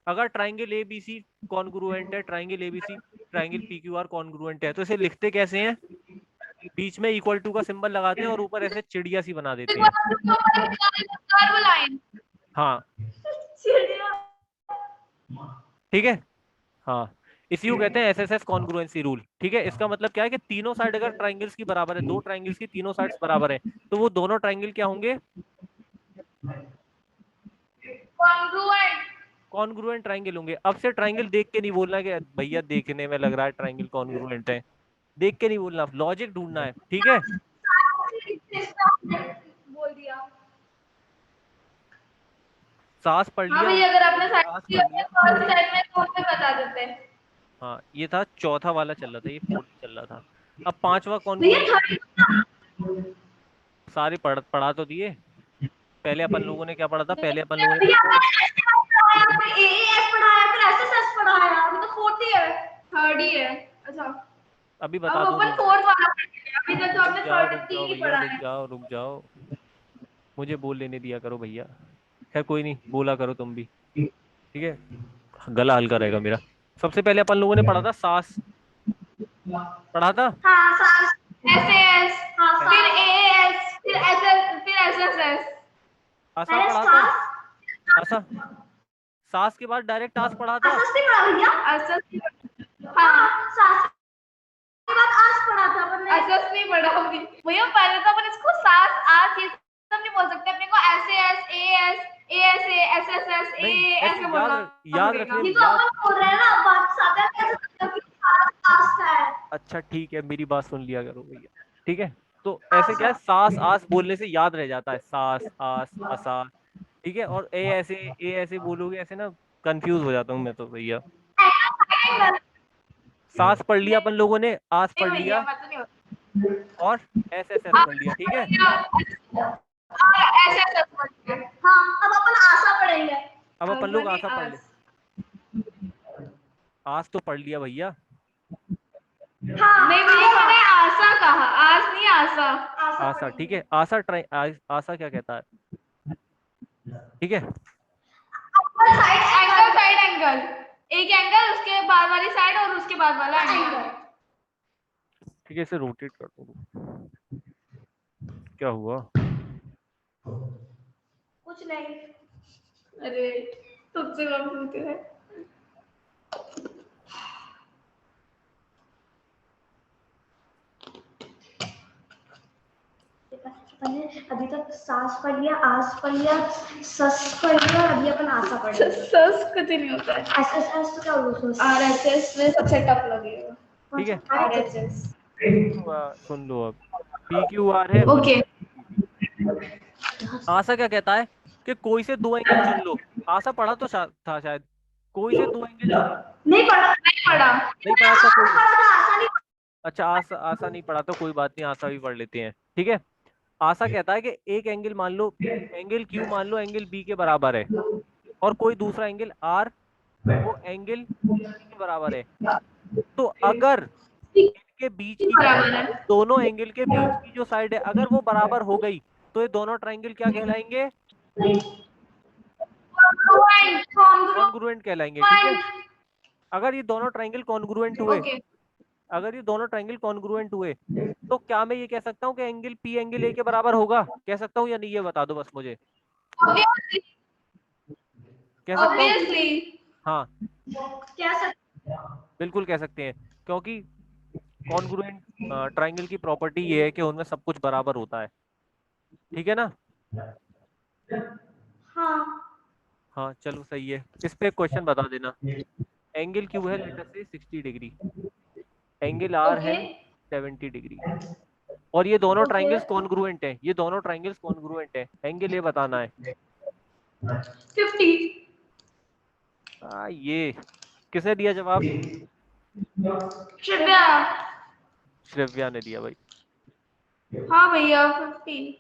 अगर ट्रायंगल ABC कॉन्ग्रुएंट है, triangle ABC triangle PQR congruent है, तो इसे लिखते कैसे हैं? बीच में इक्वल टू का सिंबल लगाते हैं और ऊपर ऐसे चिड़िया सी बना देते हैं। Curve line. हाँ ठीक है, हाँ इसी को कहते हैं SSS कॉन्ग्रुएंसी रूल। ठीक है, इसका मतलब क्या है कि तीनों साइड अगर ट्रायंगल्स की बराबर है, दो ट्रायंगल्स की तीनों साइड्स बराबर है, तो वो दोनों ट्रायंगल क्या होंगे? कॉन्ग्रुएंट। कॉन्ग्रुएंट ट्रायंगल होंगे। अब से ट्रायंगल देख के नहीं बोलना कि भैया देखने में लग रहा है ट्रायंगल कॉन्ग्रुएंट है, देख के नहीं बोलना, लॉजिक ढूंढना है। ठीक है, बोल दिया। सास पढ़ हाँ लिया, भैया अगर आपने सास पढ़ लिया। फर्स्ट टाइम में तो हमें बता देते हैं। हाँ ये था चौथा वाला चल रहा था, ये फोर्थ चल रहा था। अब पांचवा भैया कॉन्ग्रुएंट सारे पढ़ा तो दिए। पहले अपन लोगों ने क्या पढ़ा था? पहले अपन लोगों ने भैया आपने AAS पढ़ाया, फिर SSS पढ़ाया, अभी तो फोर्थ ही है। थर्ड ही है। अच्छा अभी अब बता दूं, अपन फोर्थ वाला पढ़ेंगे। अभी तक तो रुक हमने जाओ, थर्ड रुक जाओ तीन ही भैया, पढ़ा रुक है। जाओ, रुक जाओ, मुझे बोल लेने दिया करो भैया। खैर कोई नहीं, बोला करो तुम भी, ठीक है, गला हल्का रहेगा मेरा। सबसे पहले अपन लोगों ने पढ़ा था सास, पढ़ा था। हाँ सास। SAS हाँ फिर सास। AS फिर SS फिर SSS। आसा पहले पढ़ा था, सास। आसा, सास के बाद डायरेक्ट आस पढ़ा था। SSS नहीं पढ़ा भैया। SS हाँ सास के बाद आस पढ़ा था अपन ने। SS नहीं पढ़ा अभी भैया। पहले तो अपन इसको सास आस ये सब नहीं बोल सकते, अपने को SAS AS ASA SSS नहीं AA ऐसे ऐसे बोलना याद पड़ेगा। रखने ये तो अपन बोल रहे हैं ना, बात सादा कैसे मतलब कि सास आस है। अच्छा ठीक है, मेरी बात सुन लिया करो भैया, ठीक है। तो ऐसे क्या है, सास आस बोलने से याद रह जाता है, सास आस असा, ठीक है। और ए ऐसे बोलोगे ऐसे ना, कंफ्यूज हो जाता हूँ मैं तो भैया। सास पढ़ लिया अपन लोगों ने, आस नहीं पढ़ भैया लिया, मैं तो नहीं होता। और SSS पढ़ लिया, ठीक है। SSS पढ़ लिया। हाँ अब अपन आशा पढ़ेंगे। अब अपन लोग आशा पढ़ ले। आस। आस तो पढ़ लिया भैया, हाँ नहीं भैया मैंने आशा कहा, आस नहीं आशा। आशा, ठीक है। आशा आशा क्या कहता है, ठीक है। एंगल साइड एंगल, एक एंगल उसके बाद वाली साइड और उसके बाद वाला एंगल। ठीक है, इसे रोटेट कर दो, क्या हुआ? कुछ नहीं। अरे तुझसे कम सुनते हैं। अभी तक सास पढ़ लिया, आस पढ़ लिया, सस पढ़ लिया, और अभी अपन आशा पढ़ लिया। सस कुछ नहीं होता है। SSS तो क्या बोलते हैं? RHS में सबसे टफ लगेगा। ठीक है, RHS सुन लो अब। PQR है, और ओके। आशा क्या कहता है कि कोई से दो एंगल चुन लो। आशा पढ़ा तो था शायद, कोई से दो एंगल चुन लो। नहीं पढ़ा। नहीं पढ़ा। नहीं पढ़ा था कोई? पढ़ा था आशा नहीं। अच्छा आशा नहीं पढ़ा तो कोई बात नहीं, आशा भी पढ़ लेते हैं, ठीक है। आशा कहता है कि एक एंगल मान लो, एंगल Q मान लो एंगल B के बराबर है, और कोई दूसरा एंगल R वो एंगल B के बराबर है। तो अगर इनके बीच की बराबर है। दोनों एंगल के बीच की जो साइड है अगर वो बराबर हो गई तो ये दोनों ट्राइंगल क्या कहलाएंगे? कॉन्ग्रुएंट कहलाएंगे, ठीक है। अगर ये दोनों ट्राइंगल कॉन्ग्रुएंट हुए, ओके अगर ये दोनों ट्राइंगल कॉन्ग्रुएंट हुए तो क्या मैं ये कह सकता हूँ कि एंगल पी एंगल ए के बराबर होगा? कह सकता हूँ या नहीं, ये बता दो बस मुझे। कह सकता हूँ? ऑब्वियसली हाँ क्या सर? बिल्कुल कह सकते हैं, क्योंकि कॉन्ग्रुएंट ट्राइंगल की प्रॉपर्टी ये है कि उनमें सब कुछ बराबर होता है, ठीक है ना। हाँ हाँ चलो सही है। इस पे क्वेश्चन बता देना। एंगल क्यू है लेटर से 60 डिग्री, एंगल आर है ओके 70 डिग्री, और ये दोनों ओके ट्राइंगल्स कॉन्ग्रुएंट हैं, ये दोनों ट्राइंगल्स कॉन्ग्रुएंट हैं। एंगल ये बताना है। 50 ये किसने दिया जवाब? श्रेया। श्रेव्या ने दिया भाई। हाँ भैया 50।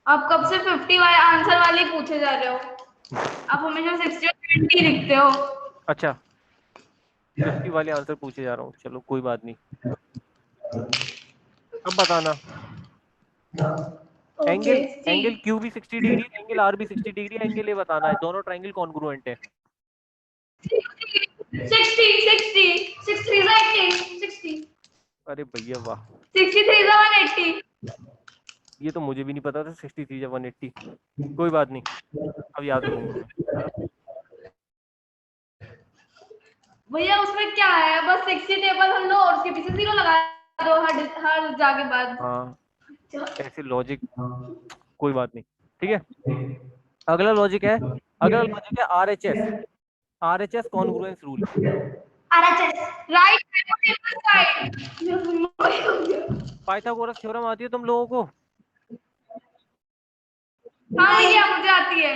आप कब से 50 वाले आंसर वाले पूछे जा रहे हो? आप हमेशा 60 और 20 लिखते हो। अच्छा 50 वाले आंसर पूछे जा रहा हूँ, चलो कोई बात नहीं। अब बताना ओके एंगल क्यू भी 60 डिग्री, एंगल आर भी 60 डिग्री, एंगल ये बताना है दोनों ट्राइंगल कॉन्ग्रुएंट है। 60 60 अरे भैया वाह, 63 180। ये तो मुझे भी नहीं पता था 63 या 180। कोई बात नहीं, अब याद रखूंगा मैं। भैया उसमें क्या है, बस 60 टेबल हम लो और उसके पीछे 0 लगा दो हर जाके बाद। हाँ ऐसे लॉजिक, कोई बात नहीं, ठीक है। अगला लॉजिक है, अगला लॉजिक है RHS, RHS congruence rule. RHS right side. Pythagoras theorem आती है तुम लोगों को? हाँ भैया मुझे आती है।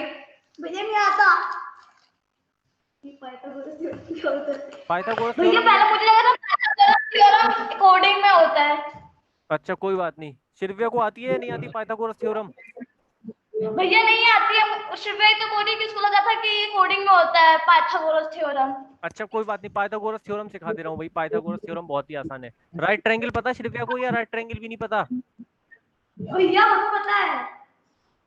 मुझे नहीं आता। पाइथागोरस भैया थ्योरम पहले मुझे लगा था पाइथागोरस थ्योरम कोडिंग में होता है। अच्छा कोई बात नहीं। शिरव्या को आती है या नहीं आती पाइथागोरस थ्योरम? भैया नहीं आती है, शिवाय तो कोडिंग, किसको लगा था कि ये कोडिंग में होता है पाइथागोरस थ्योरम। अच्छा कोई बात नहीं, पाइथागोरस थ्योरम सिखा दे रहा हूँ भाई। पाइथागोरस थ्योरम बहुत ही आसान है। राइट ट्रायंगल पता है शिरव्या को, या राइट ट्रायंगल भी नहीं पता? भैया मुझे पता है।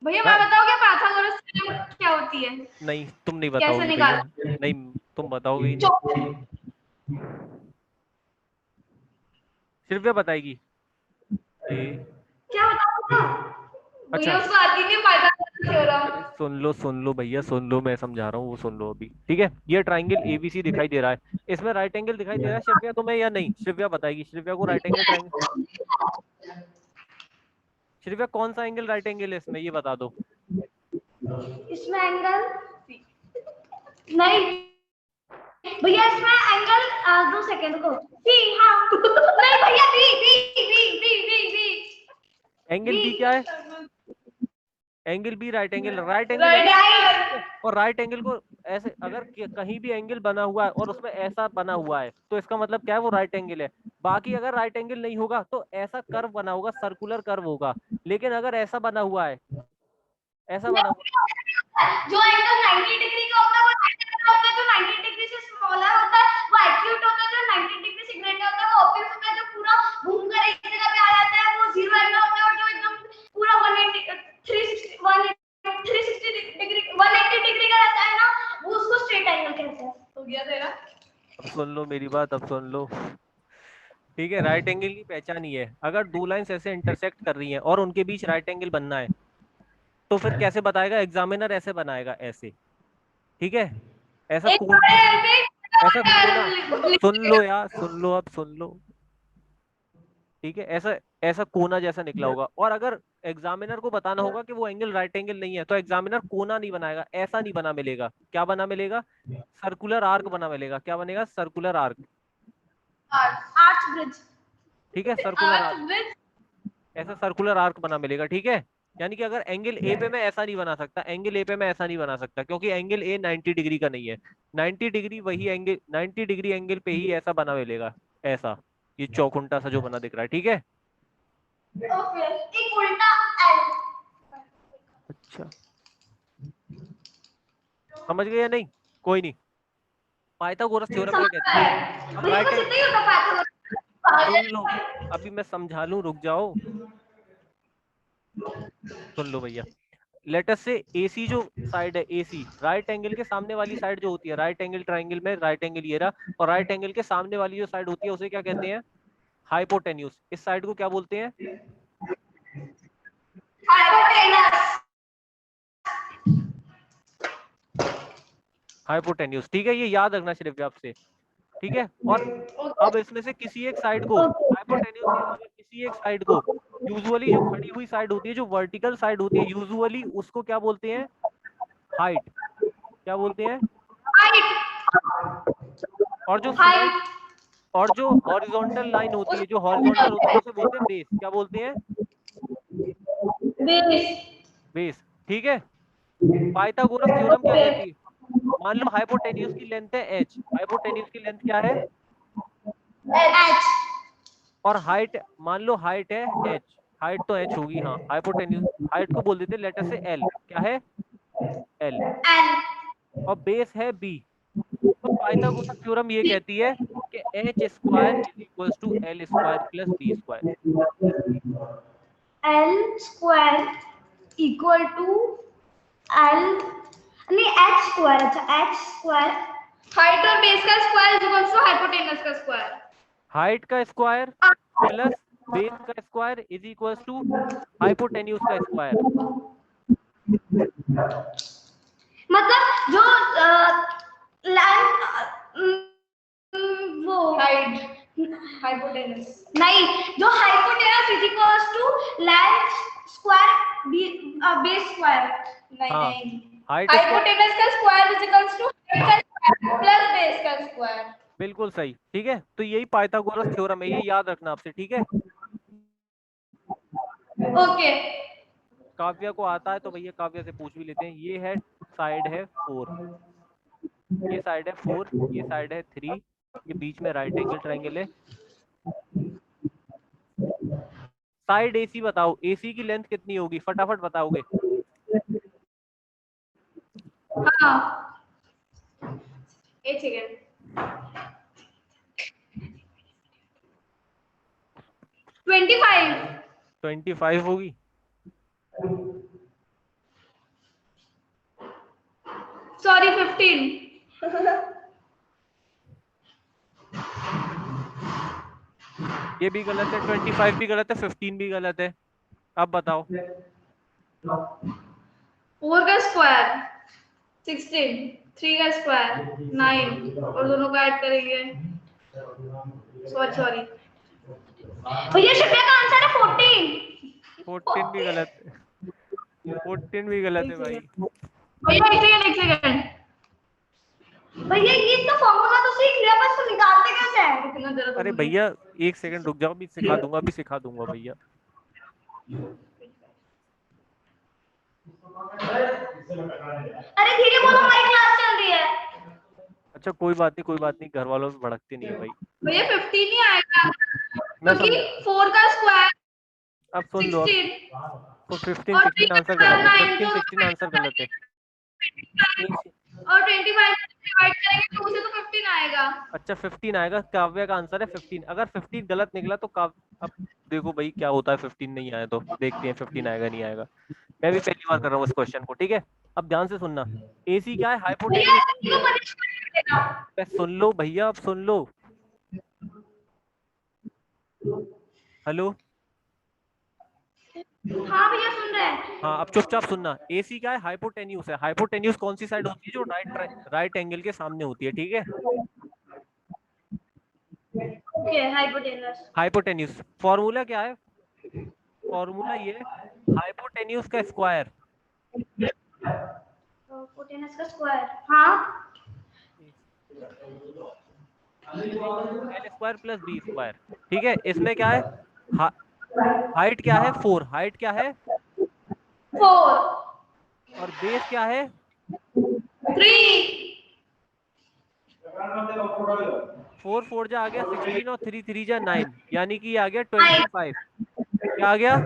भैया मैं बताऊँ क्या पाइथागोरस थ्योरम क्या होती है? नहीं तुम नहीं कैसे बताओगी भैया, निकाल? नहीं तुम बताओगे ही नहीं। शिरव्या बताएगी। क्या बताऊँ? भैया अच्छा उसको आती नहीं पाइथागोरस अरे थ्योरम। सुन लो भैया, सुन लो, मैं समझा रहा हूँ, वो सुन लो अभी, ठीक है। ये ट्राइंगल एबीसी दिखाई दे रहा है, इसमें राइट एंगल दिखाई दे रहा है शिरव्या तुम्हें या नहीं? शिरव्या बताएगी। शिरव्या को राइट एंगल ट्राइंगल, शिरव्या कौन सा एंगल राइट एंगल है इसमें, ये बता दो। इसमें एंगल नहीं भैया, इसमें एंगल 2 सेकंड को सी। हाँ नहीं भैया, B B B B B B angle B क्या है? Angle B right angle, right angle right. और राइट एंगल को ऐसे अगर कहीं भी एंगल बना हुआ है और उसमें ऐसा बना हुआ है तो इसका मतलब क्या है, वो राइट एंगल है। बाकी अगर राइट एंगल नहीं होगा तो ऐसा कर्व बना होगा, सर्कुलर कर्व होगा। लेकिन अगर ऐसा बना हुआ है, ऐसा बना हुआ, जो एंगल 90 डिग्री का होता है वो राइट एंगल होता है, जो 90 डिग्री से स्मॉलर होता है वो एक्यूट होता है, जो 90 डिग्री से ग्रेटर होता है वो ऑब्टयूस होता है, जो पूरा घूमकर एक जगह पे आ जाता है वो जीरो एंगल होता है, और जो एकदम पूरा 180 360 डिग्री 180 डिग्री का रहता है ना, वो उसको स्ट्रेट एंगल कहते हैं। हो गया तेरा। अब सुन लो मेरी बात, अब सुन लो, ठीक है। राइट एंगल की पहचान ये है, अगर दो लाइंस ऐसे इंटरसेक्ट कर रही हैं और उनके बीच राइट एंगल बनना है तो फिर कैसे बताएगा एग्जामिनर? ऐसे बनाएगा, ऐसे, ठीक है। ऐसा एक कोण, बड़े एंगल ऐसा कोना, सुन लो लिख- यार, सुन लो, अब सुन लो, ठीक है। ऐसा ऐसा कोना जैसा निकला होगा, और अगर एग्जामिनर को बताना होगा कि वो एंगल राइट एंगल नहीं है तो एग्जामिनर कोना नहीं बनाएगा, ऐसा नहीं बना मिलेगा। क्या बना मिलेगा? सर्कुलर आर्क बना मिलेगा। क्या बनेगा? Circular arc, arch bridge. ठीक है। Circular arch arc, bridge. ऐसा सर्कुलर आर्क बना मिलेगा, ठीक है। यानी कि अगर एंगल ए पे मैं ऐसा नहीं बना सकता, एंगल ए पे मैं ऐसा नहीं बना सकता, क्योंकि एंगल ए 90 डिग्री का नहीं है। 90 डिग्री वही एंगल, 90 डिग्री एंगल पे ही ऐसा बना मिलेगा, ऐसा, ये चौखुंटा सा जो बना दिख रहा है, ठीक है। ओके, एक उल्टा एल। अच्छा समझ गए या नहीं? कोई नहीं। पाइथागोरस थ्योरम क्या समझ कहती है? गए अब भैया, राइट बस इतना ही होता पाइथागोरस। सुन लो, अभी मैं समझा लूं, रुक जाओ, सुन लो भैया। लेट अस से AC जो साइड है, AC राइट एंगल के सामने वाली साइड जो होती है, राइट एंगल ट्राइंगल में राइट एंगल ये रहा, और राइट एंगल के सामने वाली जो साइड होती है उसे क्या कहते हैं? हाइपोटेन्यूज। इस साइड को क्या बोलते हैं? हाइपोटेनस। हाइपोटेन्यूज, ठीक है, ये याद रखना सिर्फ आपसे, ठीक है। और अब इसमें से किसी एक साइड को, हाइपोटेन्यूज के अलावा किसी एक साइड को, यूजुअली जो खड़ी हुई साइड होती है, जो वर्टिकल साइड होती है, यूजुअली उसको क्या बोलते हैं? हाइट। क्या बोलते हैं? और जो स्लाइड, और जो हॉरिजॉन्टल लाइन होती है, जो हॉरिजॉन्टल होती है, उसे बोलते हैं बेस। क्या बोलते हैं? बेस, ठीक है। पाइथागोरस थ्योरम क्या कहती है? मान लो हाइपोटेन्यूज की लेंथ है h, हाइपोटेन्यूज की लेंथ क्या है? एच। और हाइट, मान लो हाइट है h, हाइट तो h होगी, हाँ, हाइपोटेन्यूज हाइट को बोल देते हैं लेटर से l। क्या है? l। एन। और बेस है b। तो पाइथागोरस थ्योरम ये कहती है कि h square is equals to l square plus b square. L square equal to L, नहीं एच स्क्वायर, अच्छा एच स्क्वायर। हाइट और बेस का square is equal to hypotenuse का स्क्वायर। हाइट का स्क्वायर प्लस बेस का square is equals to hypotenuse का square. मतलब जो वो हाइट हाइपोटेनस नहीं, जो hypotenuse is equals to length square base square. नहीं हाँ, नहीं हाइट हाइपोटेनस का square is equal to height का स्क्वायर प्लस बेस का स्क्वायर। बिल्कुल सही, ठीक है। तो यही पाइथागोरस थ्योरम है, ये याद रखना आपसे, ठीक है। ओके काव्या को आता है तो भैया काव्या से पूछ भी लेते हैं। ये है साइड है 4, ये साइड है 4, ये साइड है 3, ये बीच में राइट एंगल ट्रायंगल है। साइड AC बताओ, AC की लेंथ कितनी होगी? फटाफट बताओगे। हाँ एक सेकंड 25 25 होगी। सॉरी 15 ये भी गलत है, 25 भी गलत है, 15 भी गलत है। अब बताओ। 4 का स्क्वायर 16, 3 का स्क्वायर 9 और दोनों को ऐड करेंगे। सॉरी भैया शिप्रा का आंसर है 14। 14 भी गलत है, 14 भी गलत है भाई। भैया एक सेकंड भैया ये तो फॉर्मूला तो सीख लिया, बस तो निकालते कैसे हैं? कितना जरा अरे भैया एक सेकंड रुक जाओ, अभी सिखा दूंगा, अभी सिखा दूंगा भैया। अरे धीरे बोलो, हमारी क्लास चल रही है। अच्छा कोई बात नहीं, कोई बात नहीं, घर वालों में भड़कते नहीं है भाई। भैया 15 ही आएगा मैं क्योंकि समझ, 4 का स्क्वायर अब सुन लो, 16 तो 15 और 16 आंसर गलत है, 15 16 आंसर गलत है। और 25 डिवाइड करेंगे तो उसे तो 15 आएगा। अच्छा 15 आएगा, काव्या का आंसर है 15। अगर 15 गलत निकला तो अब देखो भाई क्या होता है, 15 नहीं आया तो देखते हैं 15 आएगा नहीं आएगा। मैं भी पहली बार कर रहा हूँ इस क्वेश्चन को, ठीक है। अब ध्यान से सुनना, AC क्या है? भैया हाइपोटेन्यूज। इसको पनिशमेंट मिलेगा। सुन लो भैया, अब सुन लो, हेलो, हाँ भैया सुन रहे हैं। हाँ अब चुपचाप सुनना। AC क्या है? हाइपोटेन्यूज है। हाइपोटेन्यूज कौन सी साइड होती है? जो राइट एंगल के सामने होती है, ठीक है। Okay hypotenuse. हाइपोटेन्यूज फॉर्मूला क्या है? फॉर्मूला ये है, हाइपोटेन्यूज का स्क्वायर हाइपोटेनस का स्क्वायर, हाँ L square plus B square, ठीक है। इसमें क्या है? हाइट क्या है? 4। हाइट क्या है? 4 और बेस क्या है? 3 4 4 जा आ गया 16 और 3 3 जा 9, यानी कि ये आ गया 25। क्या आ गया?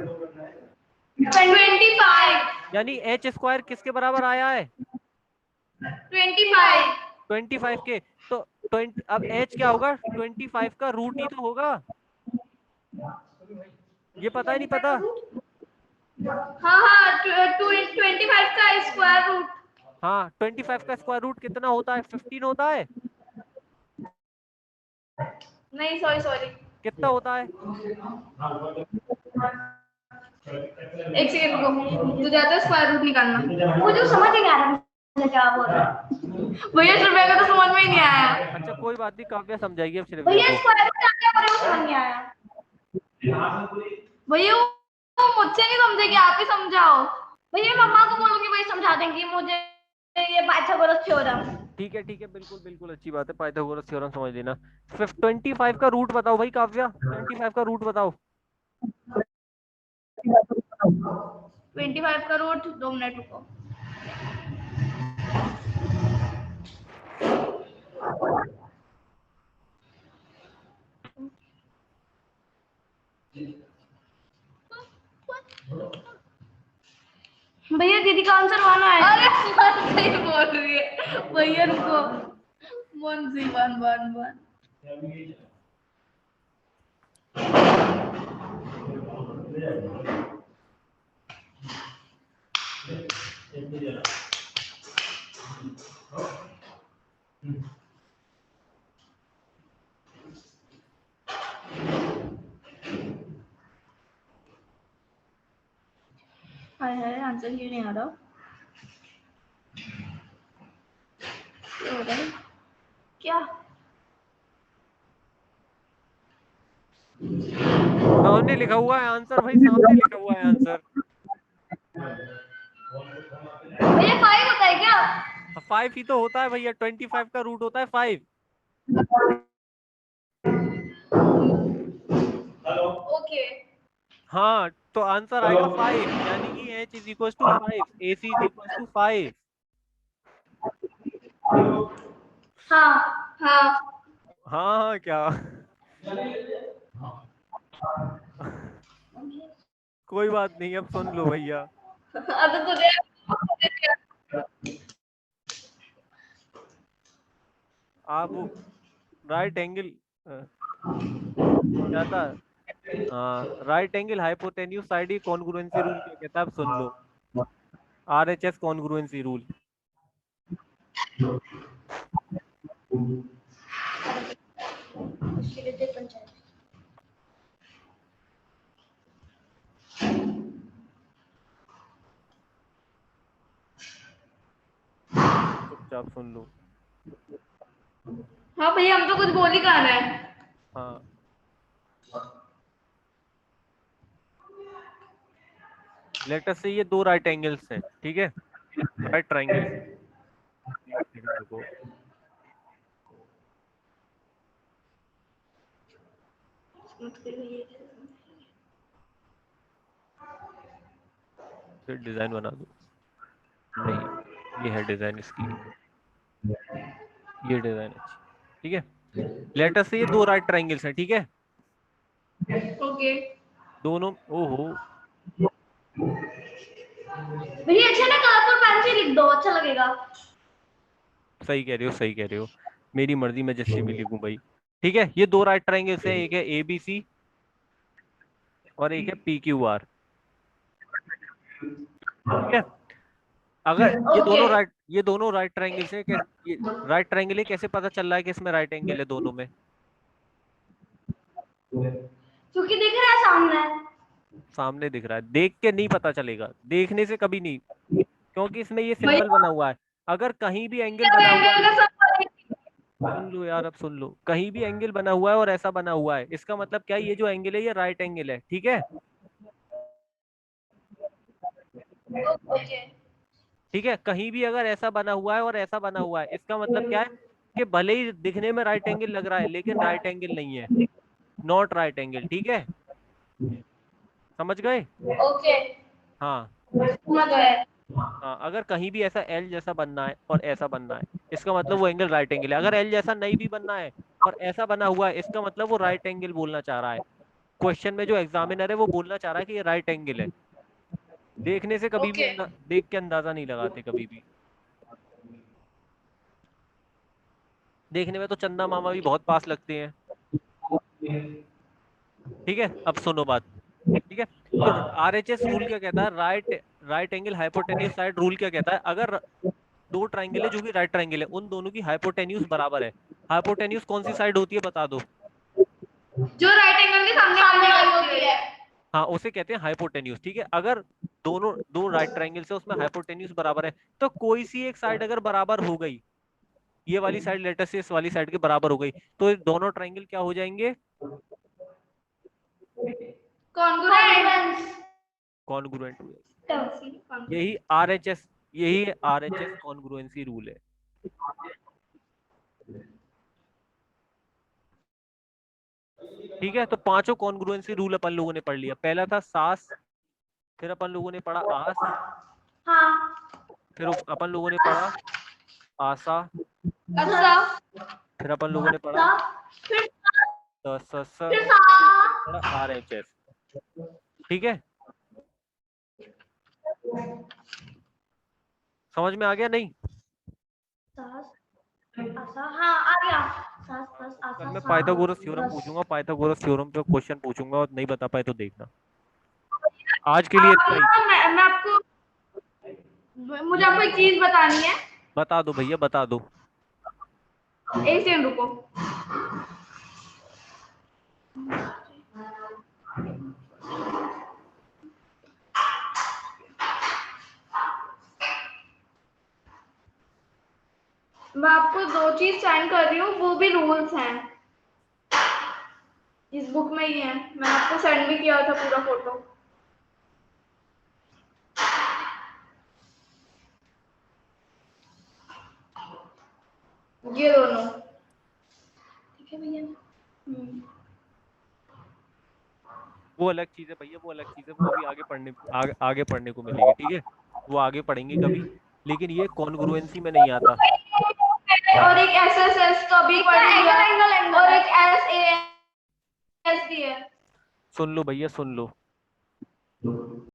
25 यानी H स्क्वायर किसके बराबर आया है? 25 25 के। तो 20, अब H क्या होगा? 25 का रूट ही तो होगा। ये पता ही नहीं पता? हाँ हाँ 25 का स्क्वायर रूट। हाँ 25 का स्क्वायर रूट कितना होता है? 15 होता है। नहीं सॉरी सॉरी, कितना होता है? एक सेकंड रुको, तो जाता है स्क्वायर रूट निकालना। मुझे समझ ही नहीं आ रहा मुझे क्या बोल रहा है। भैया श्रेया को तो समझ में ही नहीं आया। अच्छा कोई बात नहीं, काव्या समझाइए अब श्रेया भैया को। स्क्वायर रूट आप क्या बोल रहे हो समझ नहीं आया। भैया वो मुझसे नहीं समझेगी, आप ही समझाओ। भैया मम्मा को बोलूंगी वही समझा देंगी मुझे ये पाइथागोरस थ्योरम। ठीक है बिल्कुल बिल्कुल अच्छी बात है, पाइथागोरस थ्योरम समझ लेना। 25 का रूट बताओ भाई काव्या, 25 का रूट बताओ। 25 का रूट, 2 मिनट रुको। भैया दीदी का आंसर 1 आया। अरे वन सही बोल रही है भैया, रुको। 1 सी 1 1 1। हाय हाय आंसर क्यों नहीं आ रहा? क्या हो रहा है? क्या? सामने लिखा हुआ है आंसर भाई, सामने लिखा हुआ है आंसर। भैया 5 होता है क्या? 5 ही तो होता है भैया, 25 का रूट होता है 5। ओके। हाँ तो आंसर आएगा 5, यानी कि h is equal to 5, AC is equal to 5। हाँ हाँ। हाँ क्या? कोई बात नहीं, अब सुन लो भैया। अब तो तुझे आप राइट एंगल क्या था? राइट एंगल हाइपोटेन्यूज साइड की कॉन्ग्रुएंसी रूल क्या कहता है, आप सुन लो। RHS congruency rule. चुपचाप सुन लो। हाँ भैया, हम तो कुछ बोल ही कहा रहे हैं। हाँ लेटर से ये दो राइट एंगल्स हैं, ठीक है, राइट ट्राइंगल। फिर डिजाइन बना दो। नहीं, ये है डिजाइन इसकी, ये डिजाइन अच्छी, ठीक है। लेटर से ये दो राइट ट्राइंगल्स हैं, ठीक है। ओके दोनों, ओहो भैया अच्छा ना कलरफुल पेन से लिख दो अच्छा लगेगा। सही कह रहे हो, सही कह रहे हो, मेरी मर्जी, मैं जैसे भी लिखूं भाई। ठीक है, ये दो राइट ट्राइंगल्स हैं, एक है ABC और एक है PQR, ठीक है। अगर ओके। ये दोनों राइट ट्राइंगल्स हैं, ये राइट ट्राइंगल है, कैसे पता चल रहा है कि इसमें राइट एंगल है दोनों में? क्योंकि दिख रहा है सामने। सामने दिख रहा है, देख के नहीं पता चलेगा, देखने से कभी नहीं, क्योंकि इसमें ये भैया सिंबल बना हुआ है। अगर कहीं भी एंगल बना हुआ एंगल है, का सब सुन लो यार, अब सुन लो, कहीं भी एंगल बना हुआ है और ऐसा बना हुआ है, इसका मतलब क्या है, ये जो एंगल है ये राइट एंगल है, ठीक है। ओके। ठीक है, कहीं भी अगर ऐसा बना हुआ है और ऐसा बना हुआ है, इसका मतलब क्या है कि भले ही दिखने में राइट एंगल लग रहा है लेकिन राइट एंगल नहीं है, नॉट राइट एंगल, ठीक है। समझ गए? ओके हाँ समझ गए। हाँ, अगर कहीं भी ऐसा L जैसा बनना है और ऐसा बनना है, इसका मतलब वो एंगल राइट एंगल है। अगर L जैसा नहीं भी बनना है और ऐसा बना हुआ है, इसका मतलब वो राइट एंगल बोलना चाह रहा है। क्वेश्चन में जो एग्जामिनर है वो बोलना चाह रहा है कि ये राइट एंगल है। देखने से कभी भी ओके देख के अंदाजा नहीं लगाते कभी भी। देखने में तो चंदा मामा भी बहुत पास लगते हैं। ठीक है, अब सुनो बात। ठीक है, तो RHS रूल क्या कहता है, right angle hypotenuse side rule क्या कहता है, अगर दो ट्राइंगल है जो कि राइट ट्राइंगल है, उन दोनों की हाइपोटेन्यूज बराबर है। हाइपोटेन्यूज कौन सी साइड होती है बता दो। जो राइट एंगल के सामने वाली होती है। हाँ, उसे कहते हैं हाइपोटेन्यूज। ठीक है, अगर दोनों दो राइट ट्राइंगल से उसमें हाइपोटेन्यूज बराबर है, तो कोई सी एक साइड अगर बराबर हो गई, ये वाली साइड लेटर से इस वाली साइड के बराबर हो गई, तो ये दोनों ट्राइंगल क्या हो जाएंगे, कॉन्ग्रुएंट। कॉन्ग्रुएंट हो जाएंगे। यही RHS कॉन्ग्रुएंसी रूल है। ठीक है, तो पांचों कॉन्ग्रुएंसी रूल अपन लोगों ने पढ़ लिया। पहला था सास, फिर अपन लोगों ने पढ़ा आस, हाँ फिर अपन लोगों ने पढ़ा आसा, अच्छा फिर अपन लोगों ने पढ़ा फिर फिर पढ़ा RHS। ठीक है, समझ में आ गया नहीं? हाँ आ गया। सास प्लस कल आसा मैं सा पाइथागोरस थ्योरम प्लस पूछूंगा, पाइथागोरस थ्योरम पे क्वेश्चन पूछूंगा, और नहीं बता पाए तो देखना। आज के लिए इतना ही। मैं आपको, मुझे आपको एक चीज बतानी है। बता दो भैया, बता दो। एक सेकंड रुको। मैं आपको दो चीज सेंड कर रही हूँ, वो भी रूल्स हैं, इस बुक में ही है। मैंने आपको सेंड भी किया था पूरा फोटो। ये दोनों ठीक है भैया। वो अलग चीज है भैया, वो अलग चीज है, वो अभी आगे पढ़ने को मिलेगी। ठीक है, वो आगे पढ़ेंगे कभी, लेकिन ये कॉन्ग्रुएंसी में नहीं आता। और एक SSS का भी पढ़ लिया, और एक SAS भी है। सुन लो भैया, सुन लो।